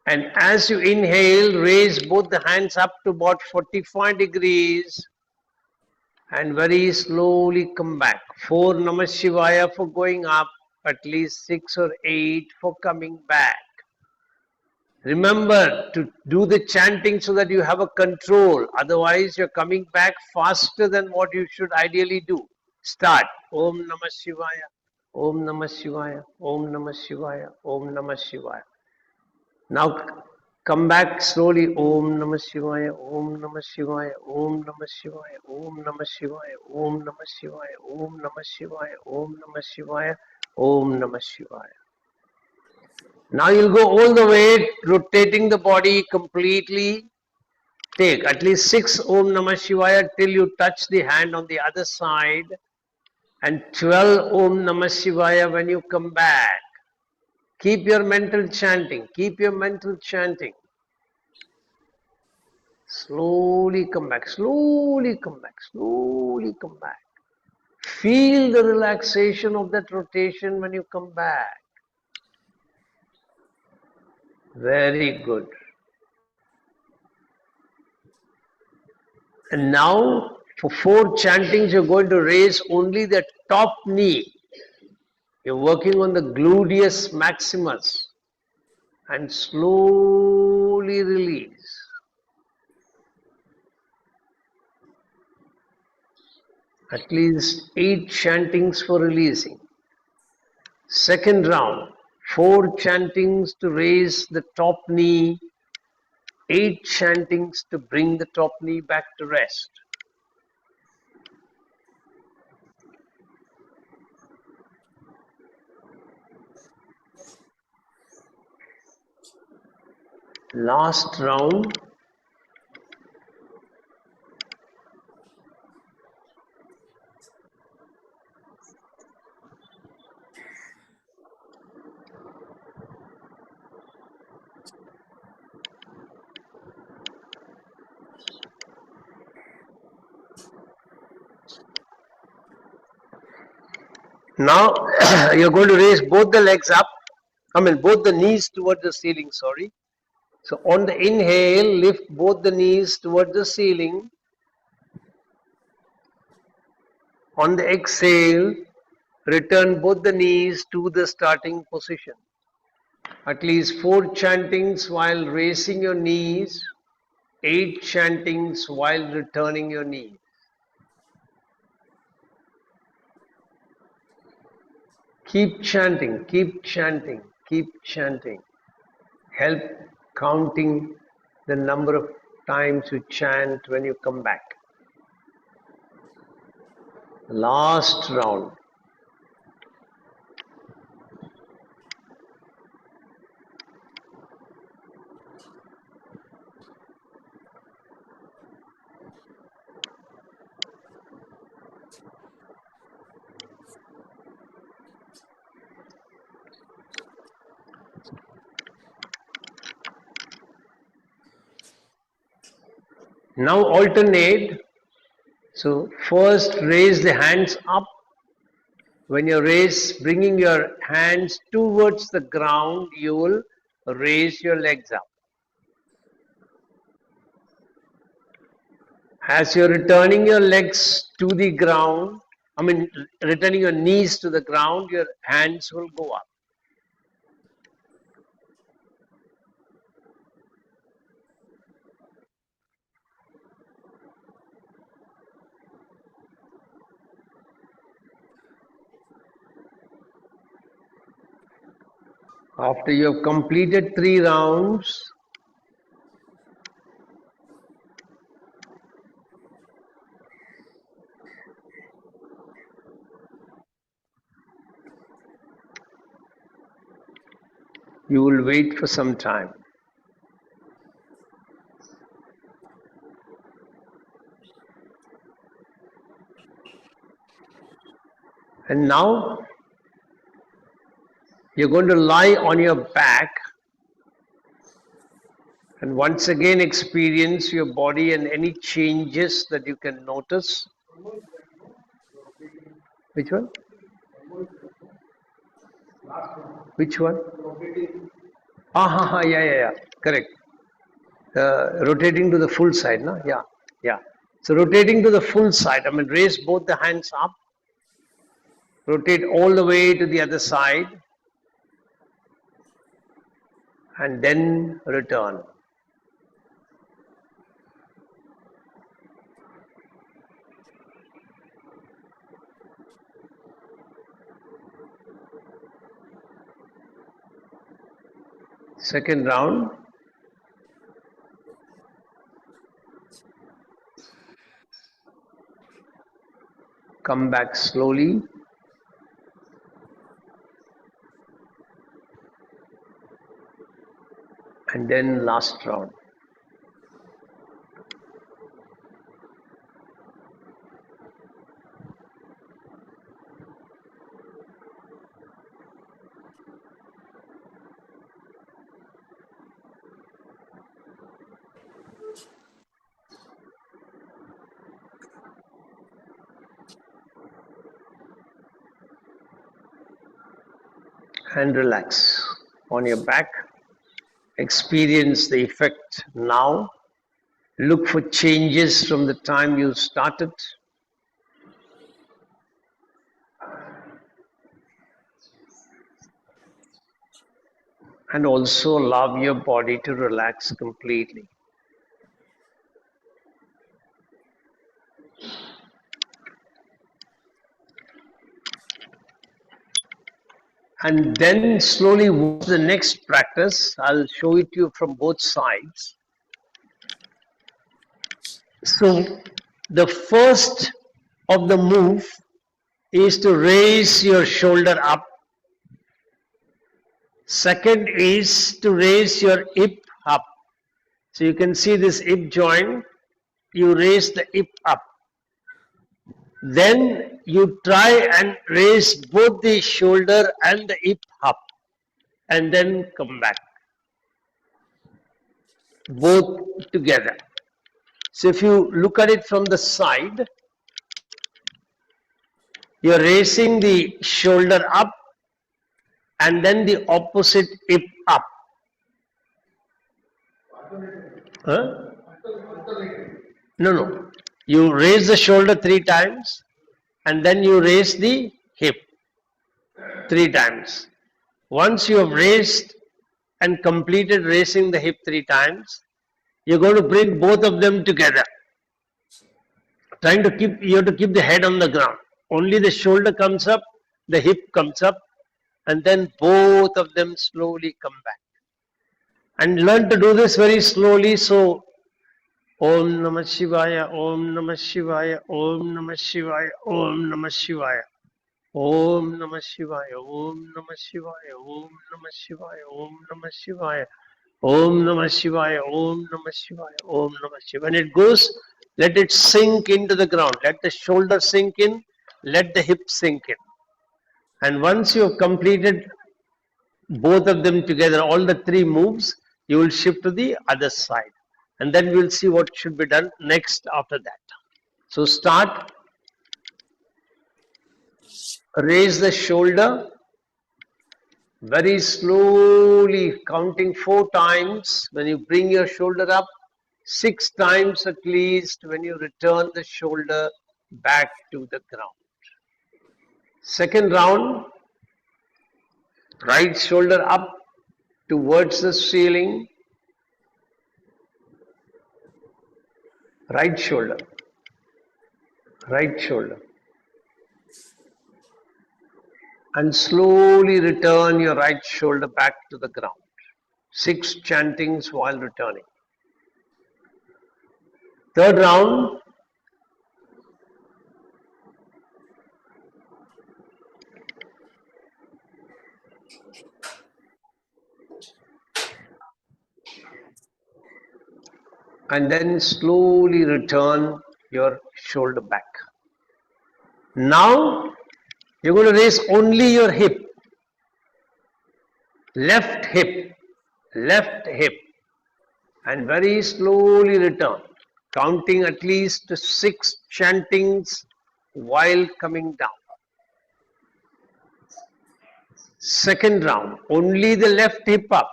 And as you inhale, raise both the hands up to about 45 degrees and very slowly come back. 4 Namah Shivaya for going up, at least 6 or 8 for coming back. Remember to do the chanting so that you have a control. Otherwise, you're coming back faster than what you should ideally do. Start. Om Namah Shivaya. Om Namah Shivaya. Om Namah Shivaya. Om Namah Shivaya. Now Come back slowly. Om Namah Shivaya, Om Namah Shivaya, Om Namah Shivaya, Om Namah Shivaya, Om Namah Shivaya, Om Namah Shivaya, Om Namah Shivaya, Om Namah Shivaya. Now you'll go all the way, rotating the body completely. Take at least 6 Om Namah Shivaya till you touch the hand on the other side, and 12 Om Namah Shivaya when you come back. Keep your mental chanting. Keep your mental chanting. Slowly come back. Slowly come back. Slowly come back. Feel the relaxation of that rotation when you come back. Very good. And now, for 4 chantings, you're going to raise only the top knee. You're working on the gluteus maximus. And slowly release. At least 8 chantings for releasing. Second round, 4 chantings to raise the top knee, 8 chantings to bring the top knee back to rest. Last round, now you're going to raise both the legs up, both the knees towards the ceiling, sorry. So on the inhale, lift both the knees towards the ceiling. On the exhale, return both the knees to the starting position. At least 4 chantings while raising your knees, 8 chantings while returning your knees. Keep chanting, keep chanting, keep chanting. Help counting the number of times you chant when you come back. Last round. Now alternate. So first raise the hands up. When you raise, bringing your hands towards the ground, you will raise your legs up. As you're returning your legs to the ground, returning your knees to the ground, your hands will go up. After you have completed 3 rounds, you will wait for some time. And now you're going to lie on your back and once again experience your body and any changes that you can notice. Which one? Which one? Yeah. Correct. Rotating to the full side, no? Yeah. So rotating to the full side, raise both the hands up, rotate all the way to the other side, and then return. Second round. Come back slowly. And then last round. And relax on your back. Experience the effect now. Look for changes from the time you started. And also allow your body to relax completely. And then slowly watch the next practice. I'll show it to you from both sides. So the first of the move is to raise your shoulder up. Second is to raise your hip up. So you can see this hip joint. You raise the hip up. Then you try and raise both the shoulder and the hip up. And then come back. Both together. So if you look at it from the side, you're raising the shoulder up and then the opposite hip up. Huh? No. You raise the shoulder 3 times and then you raise the hip 3 times. Once you have raised and completed raising the hip 3 times, you're going to bring both of them together. You have to keep the head on the ground. Only the shoulder comes up, the hip comes up, and then both of them slowly come back. And learn to do this very slowly. So, Om Namah Shivaya, Om Namah Shivaya, Om Namah Shivaya, Om Namah Shivaya. Om Namah Shivaya, Om Namah Shivaya, Om Namah Shivaya, Om Namah Shivaya. Om Namah Shivaya, Om Namah Shivaya, Om Namah Shivaya. When it goes, let it sink into the ground. Let the shoulder sink in, let the hip sink in. And once you have completed both of them together, all the 3 moves, you will shift to the other side. And then we will see what should be done next after that. So start. Raise the shoulder. Very slowly, counting 4 times when you bring your shoulder up, 6 times at least when you return the shoulder back to the ground. Second round, right shoulder up towards the ceiling, right shoulder, and slowly return your right shoulder back to the ground. 6 chantings while returning. Third round, and then slowly return your shoulder back. Now you're going to raise only your hip, left hip, and very slowly return, counting at least 6 chantings while coming down. Second round, only the left hip up.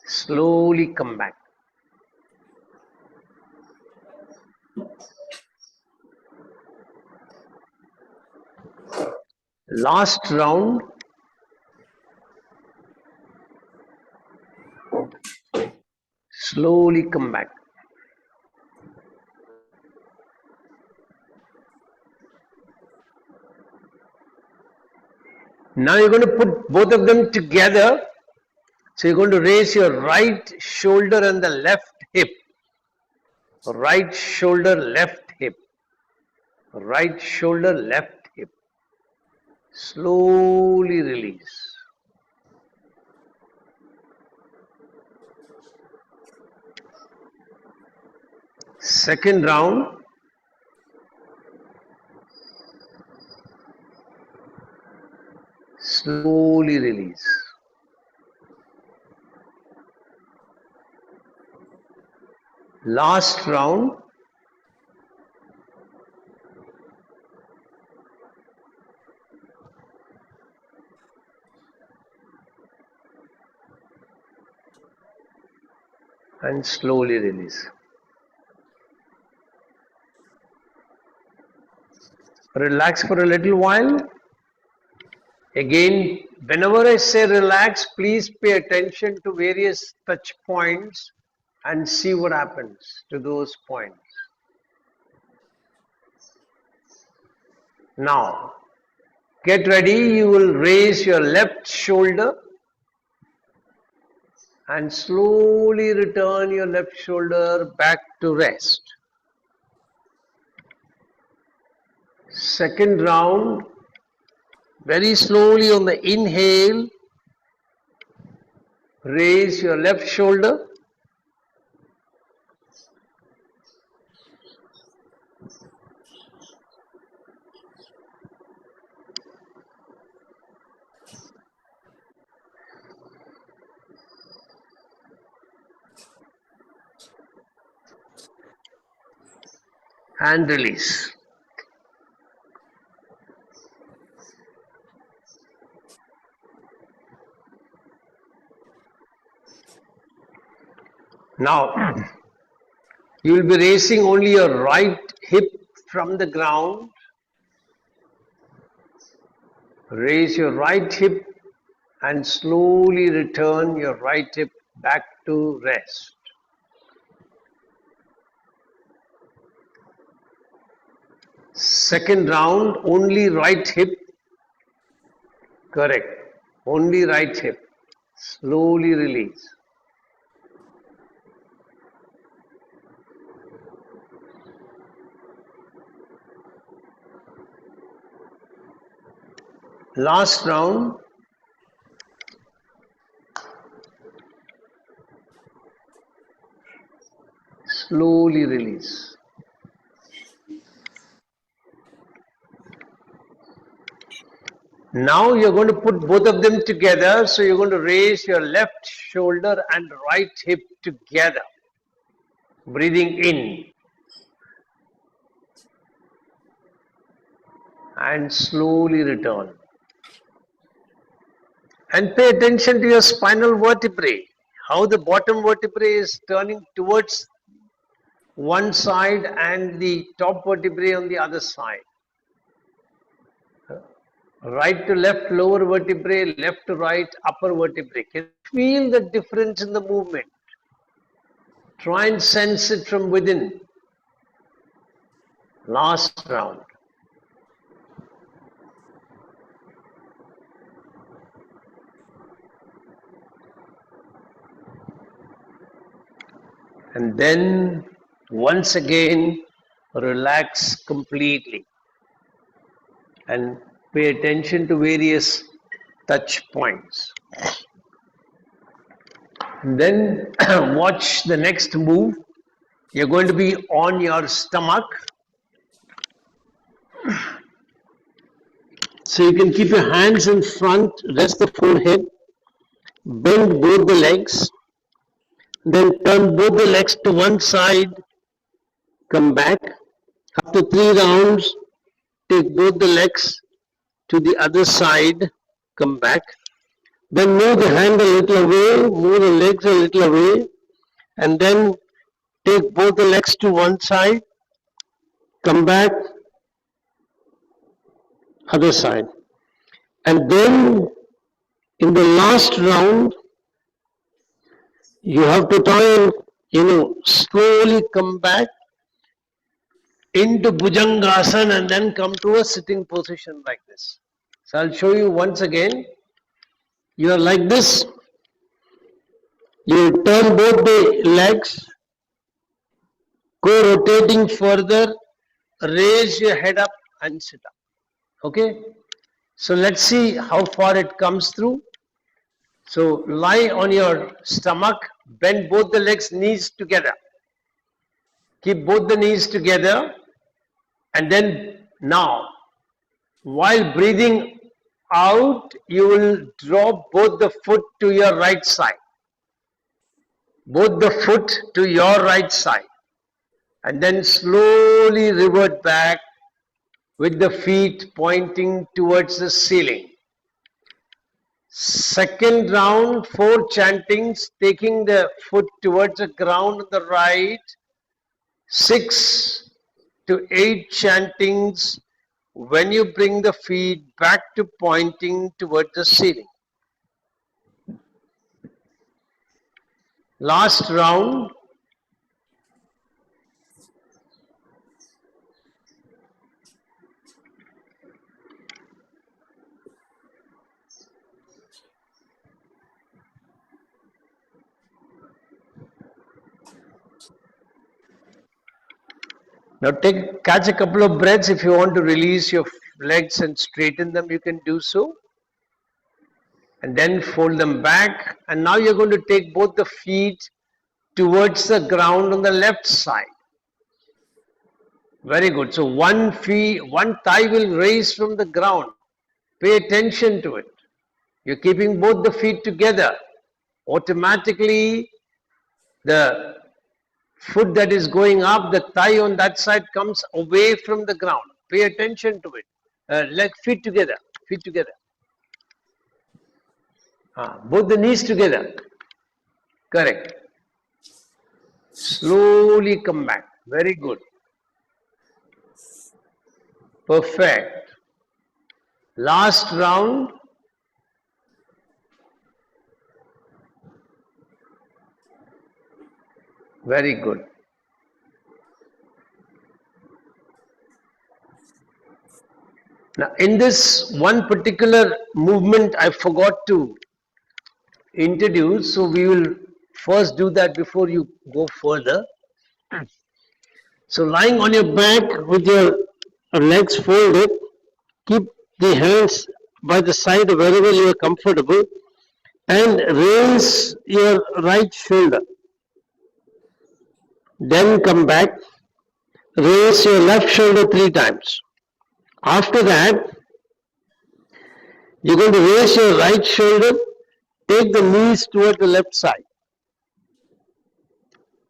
Slowly come back. Last round, slowly come back. Now you're going to put both of them together. So you're going to raise your right shoulder and the left hip. right shoulder, left hip, right shoulder, left hip. Slowly release. Second round. Slowly release. Last round. And slowly release. Relax for a little while. Again, whenever I say relax, please pay attention to various touch points and see what happens to those points. Now, get ready. You will raise your left shoulder and slowly return your left shoulder back to rest. Second round, very slowly on the inhale, raise your left shoulder. And release. Now, you will be raising only your right hip from the ground. Raise your right hip and slowly return your right hip back to rest. Second round, only right hip. Correct. Only right hip. Slowly release. Last round. Slowly release. Now you're going to put both of them together. So you're going to raise your left shoulder and right hip together. Breathing in. And slowly return. And pay attention to your spinal vertebrae. How the bottom vertebrae is turning towards one side and the top vertebrae on the other side. Right to left lower vertebrae, left to right upper vertebrae. Can you feel the difference in the movement? Try and sense it from within. Last round. And then once again relax completely and pay attention to various touch points. And then watch the next move. You're going to be on your stomach. So you can keep your hands in front, rest the forehead, bend both the legs. Then turn both the legs to one side, come back. After 3 rounds, take both the legs to the other side, come back. Then move the hand a little away, move the legs a little away, and then take both the legs to one side, come back, other side. And then in the last round, you have to try and, slowly come back into Bhujangasana and then come to a sitting position like this. So I'll show you once again. You are like this. You turn both the legs Go rotating further, raise your head up and sit up. Okay? So let's see how far it comes through. So lie on your stomach, bend both the legs, knees together. Keep both the knees together, and then now, while breathing out, you will drop both the foot to your right side. Both the foot to your right side. And then slowly revert back with the feet pointing towards the ceiling. Second round, 4 chantings, taking the foot towards the ground on the right. 6 to 8 chantings when you bring the feet back to pointing toward the ceiling. Last round. Now catch a couple of breaths. If you want to release your legs and straighten them, you can do so. And then fold them back. And now you're going to take both the feet towards the ground on the left side. Very good. So one thigh will raise from the ground. Pay attention to it. You're keeping both the feet together. Automatically, the foot that is going up, the thigh on that side comes away from the ground. Pay attention to it. Feet together. Feet together. Both the knees together. Correct. Slowly come back. Very good. Perfect. Last round. Very good. Now, in this one particular movement, I forgot to introduce, so we will first do that before you go further. So, lying on your back with your legs folded, keep the hands by the side wherever you are comfortable, and raise your right shoulder. Then come back, raise your left shoulder 3 times. After that, you're going to raise your right shoulder, take the knees toward the left side.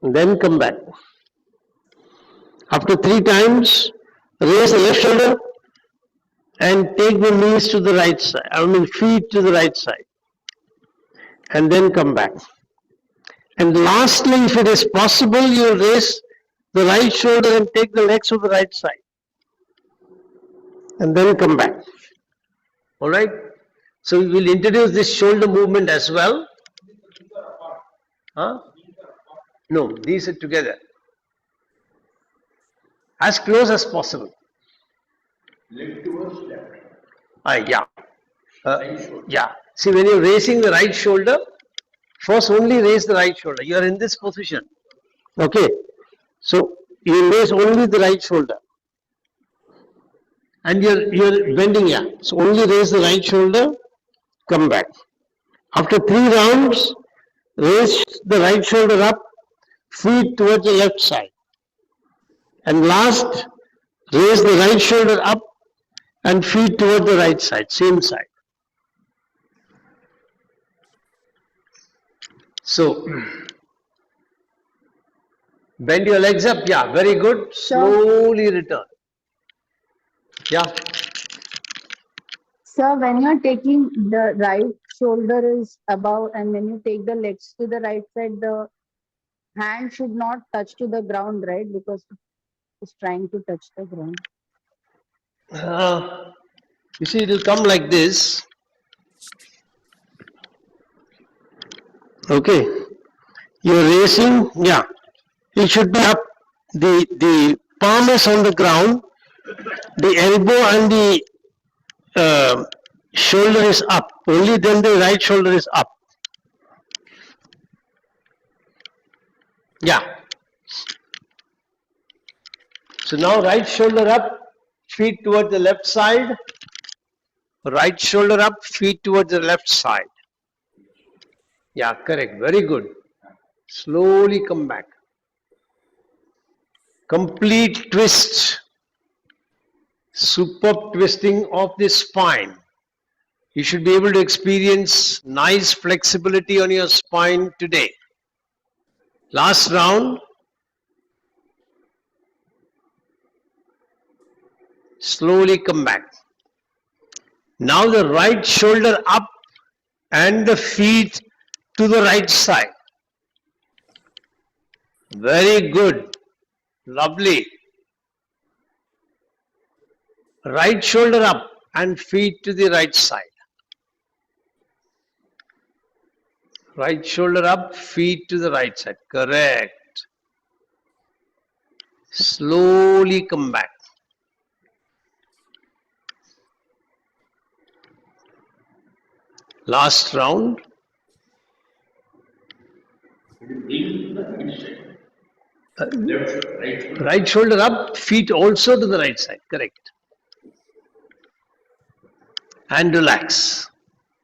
Then come back. After 3 times, raise the left shoulder and take the knees to the right side, feet to the right side. And then come back. And lastly, if it is possible, you raise the right shoulder and take the legs to the right side. And then come back. Alright? So we will introduce this shoulder movement as well. Huh? No, these are together. As close as possible. Left towards left. Yeah. Yeah. See, when you're raising the right shoulder, first only raise the right shoulder. You are in this position. Okay. So you raise only the right shoulder. And you're bending, yeah. So only raise the right shoulder, come back. After 3 rounds, raise the right shoulder up, feet towards the left side. And last, raise the right shoulder up and feet toward the right side, same side. So, bend your legs up, yeah, very good. Slowly return. Yeah. Sir, when you're taking the right shoulder is above and when you take the legs to the right side, the hand should not touch to the ground, right? Because it's trying to touch the ground. You see, it will come like this. Okay. You're raising, yeah. It should be up. The palm is on the ground. The elbow and the shoulder is up. Only then the right shoulder is up. Yeah. So now right shoulder up, feet towards the left side. Right shoulder up, feet towards the left side. Yeah, correct. Very good. Slowly come back. Complete twist. Superb twisting of the spine. You should be able to experience nice flexibility on your spine today. Last round. Slowly come back. Now the right shoulder up and the feet to the right side. Very good. Lovely. Right shoulder up and feet to the right side. Right shoulder up, feet to the right side. Correct. Slowly come back. Last round. Right shoulder up, feet also to the right side. Correct. And relax.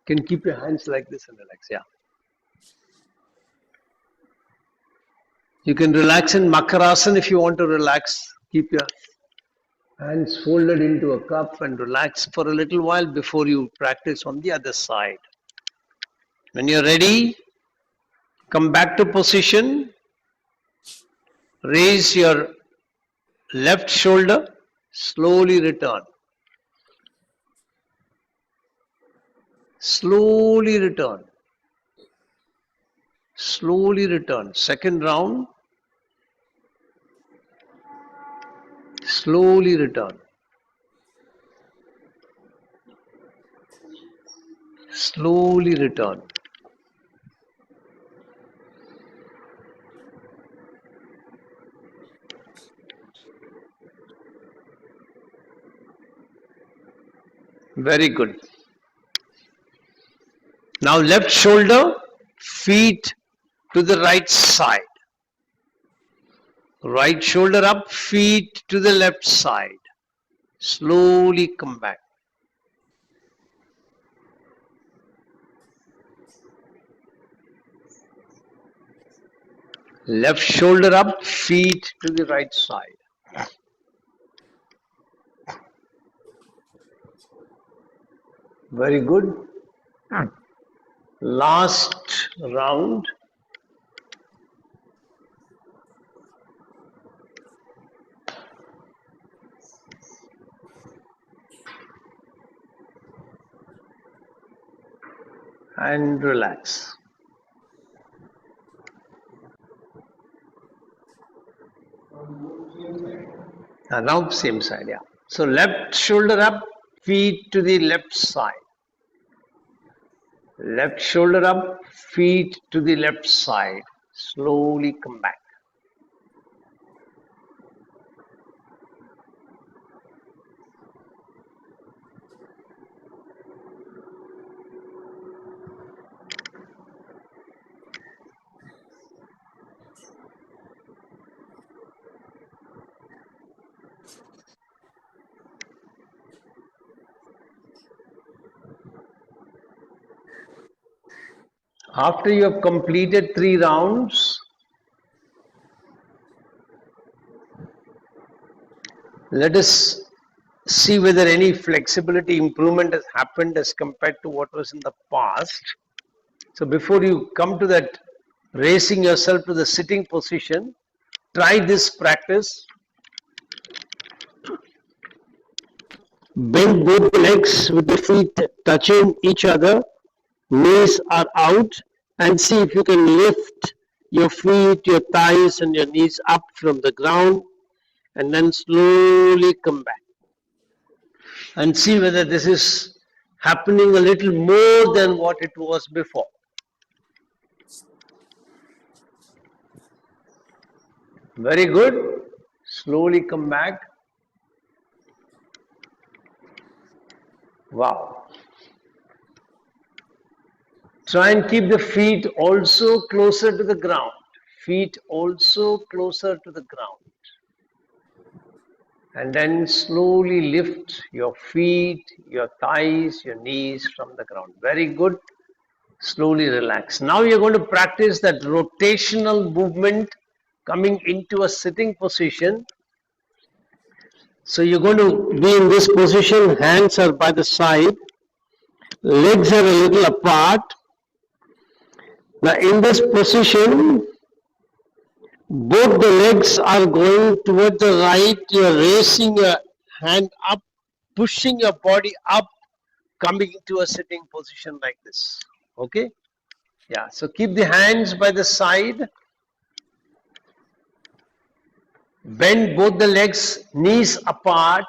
You can keep your hands like this and relax. Yeah. You can relax in Makarasana if you want to relax. Keep your hands folded into a cup and relax for a little while before you practice on the other side. When you're ready, come back to position. Raise your left shoulder. Slowly return. Slowly return. Slowly return. Second round. Slowly return. Slowly return. Very good. Now left shoulder, feet to the right side. Right shoulder up, feet to the left side. Slowly come back. Left shoulder up, feet to the right side. Very good. Last round. And relax. Now same side, yeah. So left shoulder up, feet to the left side. Left shoulder up, feet to the left side. Slowly come back. After you have completed 3 rounds, let us see whether any flexibility improvement has happened as compared to what was in the past. So before you come to that raising yourself to the sitting position, try this practice. Bend both legs with the feet touching each other. Knees are out, and see if you can lift your feet, your thighs and your knees up from the ground, and then slowly come back. And see whether this is happening a little more than what it was before. Very good. Slowly come back. Wow. Try and keep the feet also closer to the ground. Feet also closer to the ground. And then slowly lift your feet, your thighs, your knees from the ground. Very good. Slowly relax. Now you're going to practice that rotational movement coming into a sitting position. So you're going to be in this position, hands are by the side, legs are a little apart. Now in this position, both the legs are going toward the right, you're raising your hand up, pushing your body up, coming into a sitting position like this. Okay? Yeah, so keep the hands by the side, bend both the legs, knees apart.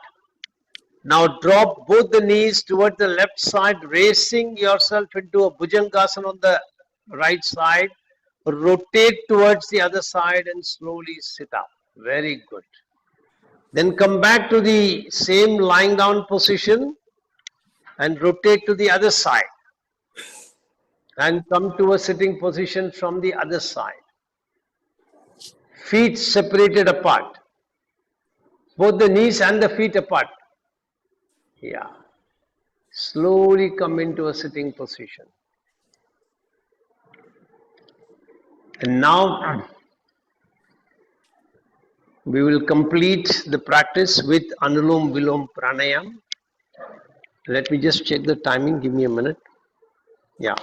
Now drop both the knees toward the left side, raising yourself into a Bhujangasana on the right side. Rotate towards the other side and slowly sit up. Very good. Then come back to the same lying down position and rotate to the other side. And come to a sitting position from the other side. Feet separated apart. Both the knees and the feet apart. Yeah. Slowly come into a sitting position. And now we will complete the practice with Anulom Vilom Pranayam. Let me just check the timing. Give me a minute. Yeah.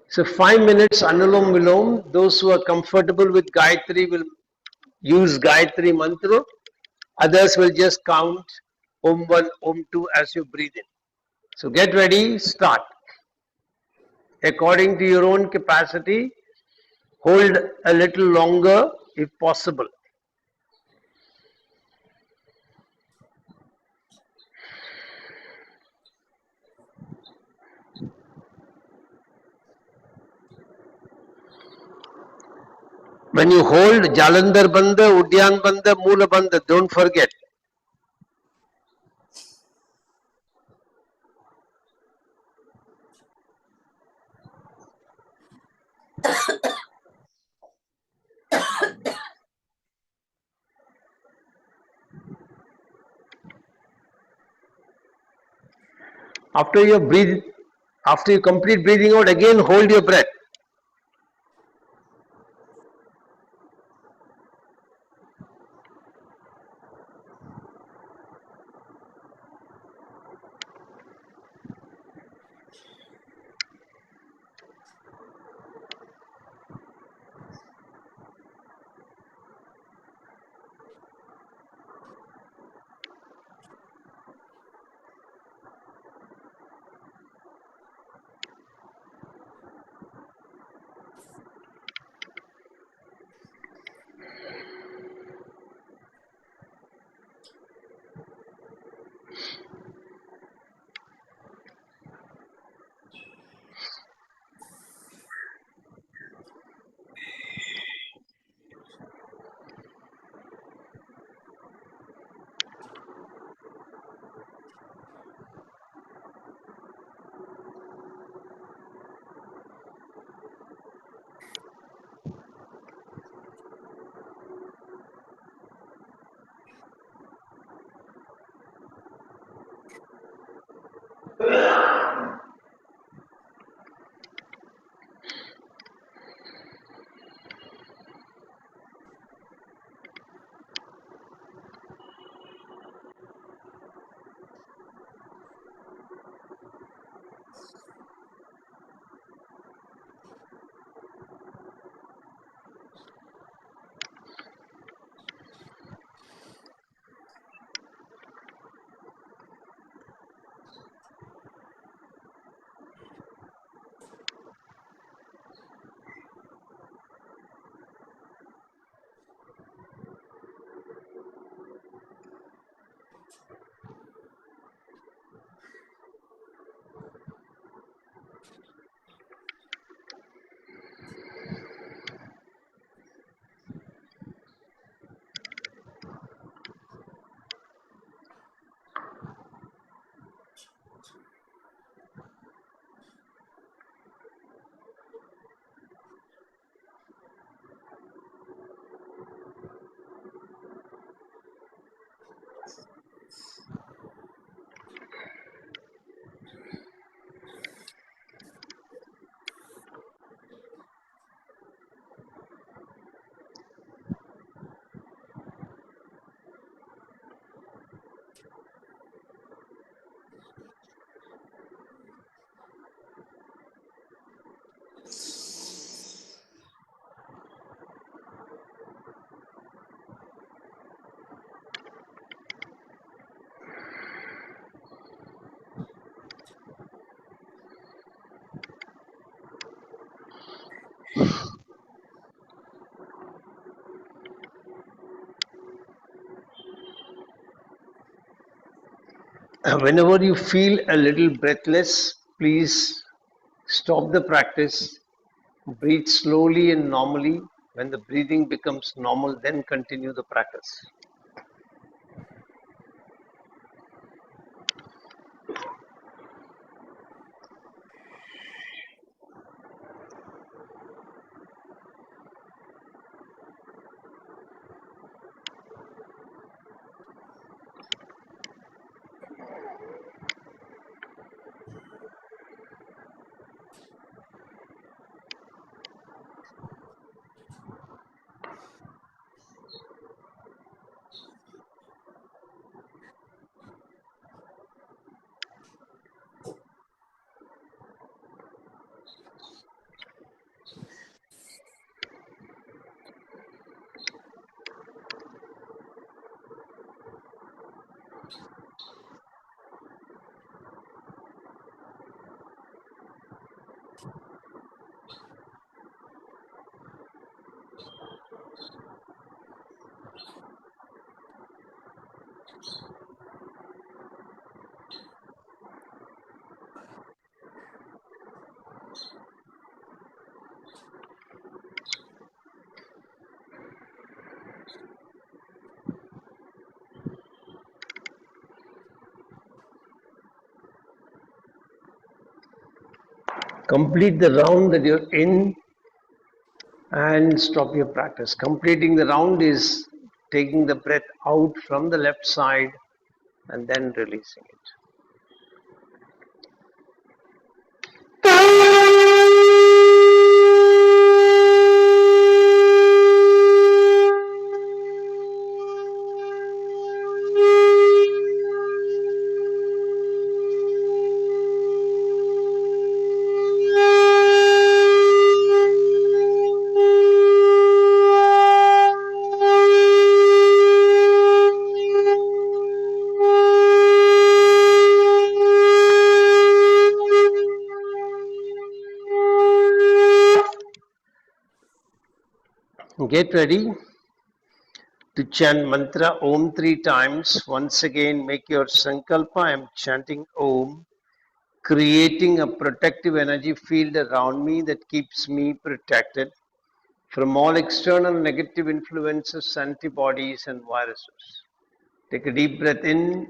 So 5 minutes Anulom Vilom. Those who are comfortable with Gayatri will use Gayatri mantra. Others will just count Om 1, Om 2 as you breathe in. So get ready, start. According to your own capacity, hold a little longer if possible. When you hold Jalandhar Bandha, Udyan Bandha, Moola Bandha, don't forget. After you complete breathing out, again hold your breath. Whenever you feel a little breathless, please stop the practice. Breathe slowly and normally. When the breathing becomes normal, then continue the practice. Complete the round that you're in and stop your practice. Completing the round is taking the breath out from the left side and then releasing it. Get ready to chant mantra Om 3 times. Once again, make your sankalpa. I am chanting Om, creating a protective energy field around me that keeps me protected from all external negative influences, antibodies, and viruses. Take a deep breath in.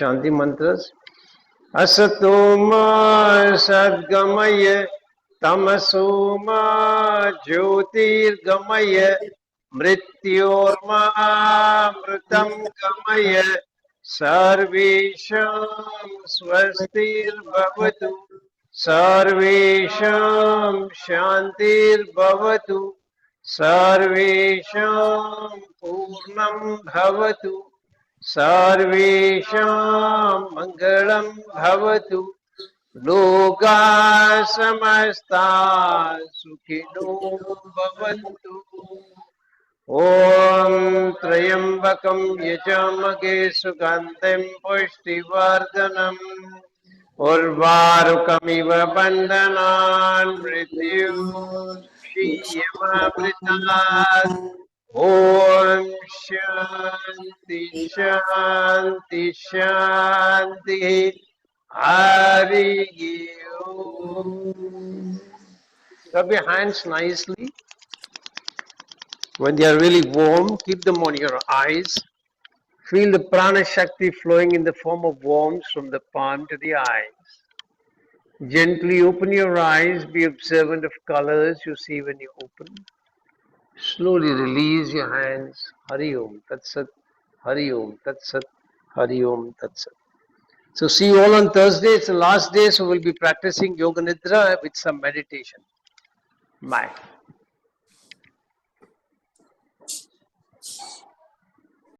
Shanti mantras. Asatoma sadgamaya tamasoma jyotirgamaya mrityorma mritam gamaya sarvesham swastir bhavatu sarvesham shantir bhavatu sarvesham purnam bhavatu सर्वेषां मङ्गलं भवतु लोका समस्ता सुखिनो भवन्तु ॐ त्र्यम्बकं यजामहे सुगन्धिं पुष्टिवर्धनम् उर्वारुकमिव बन्धनान् मृत्युर्षीयमामृतात् Om Shanti Shanti Shanti Hari Om. Rub your hands nicely. When they are really warm, keep them on your eyes. Feel the prana shakti flowing in the form of warmth from the palm to the eyes. Gently open your eyes, be observant of colors you see when you open. Slowly release your hands. Hari Om Tat Sat, Hari Om Tat Sat, Hari Om Tat Sat. So see you all on Thursday. It's the last day, so we'll be practicing Yoga Nidra with some meditation. Bye.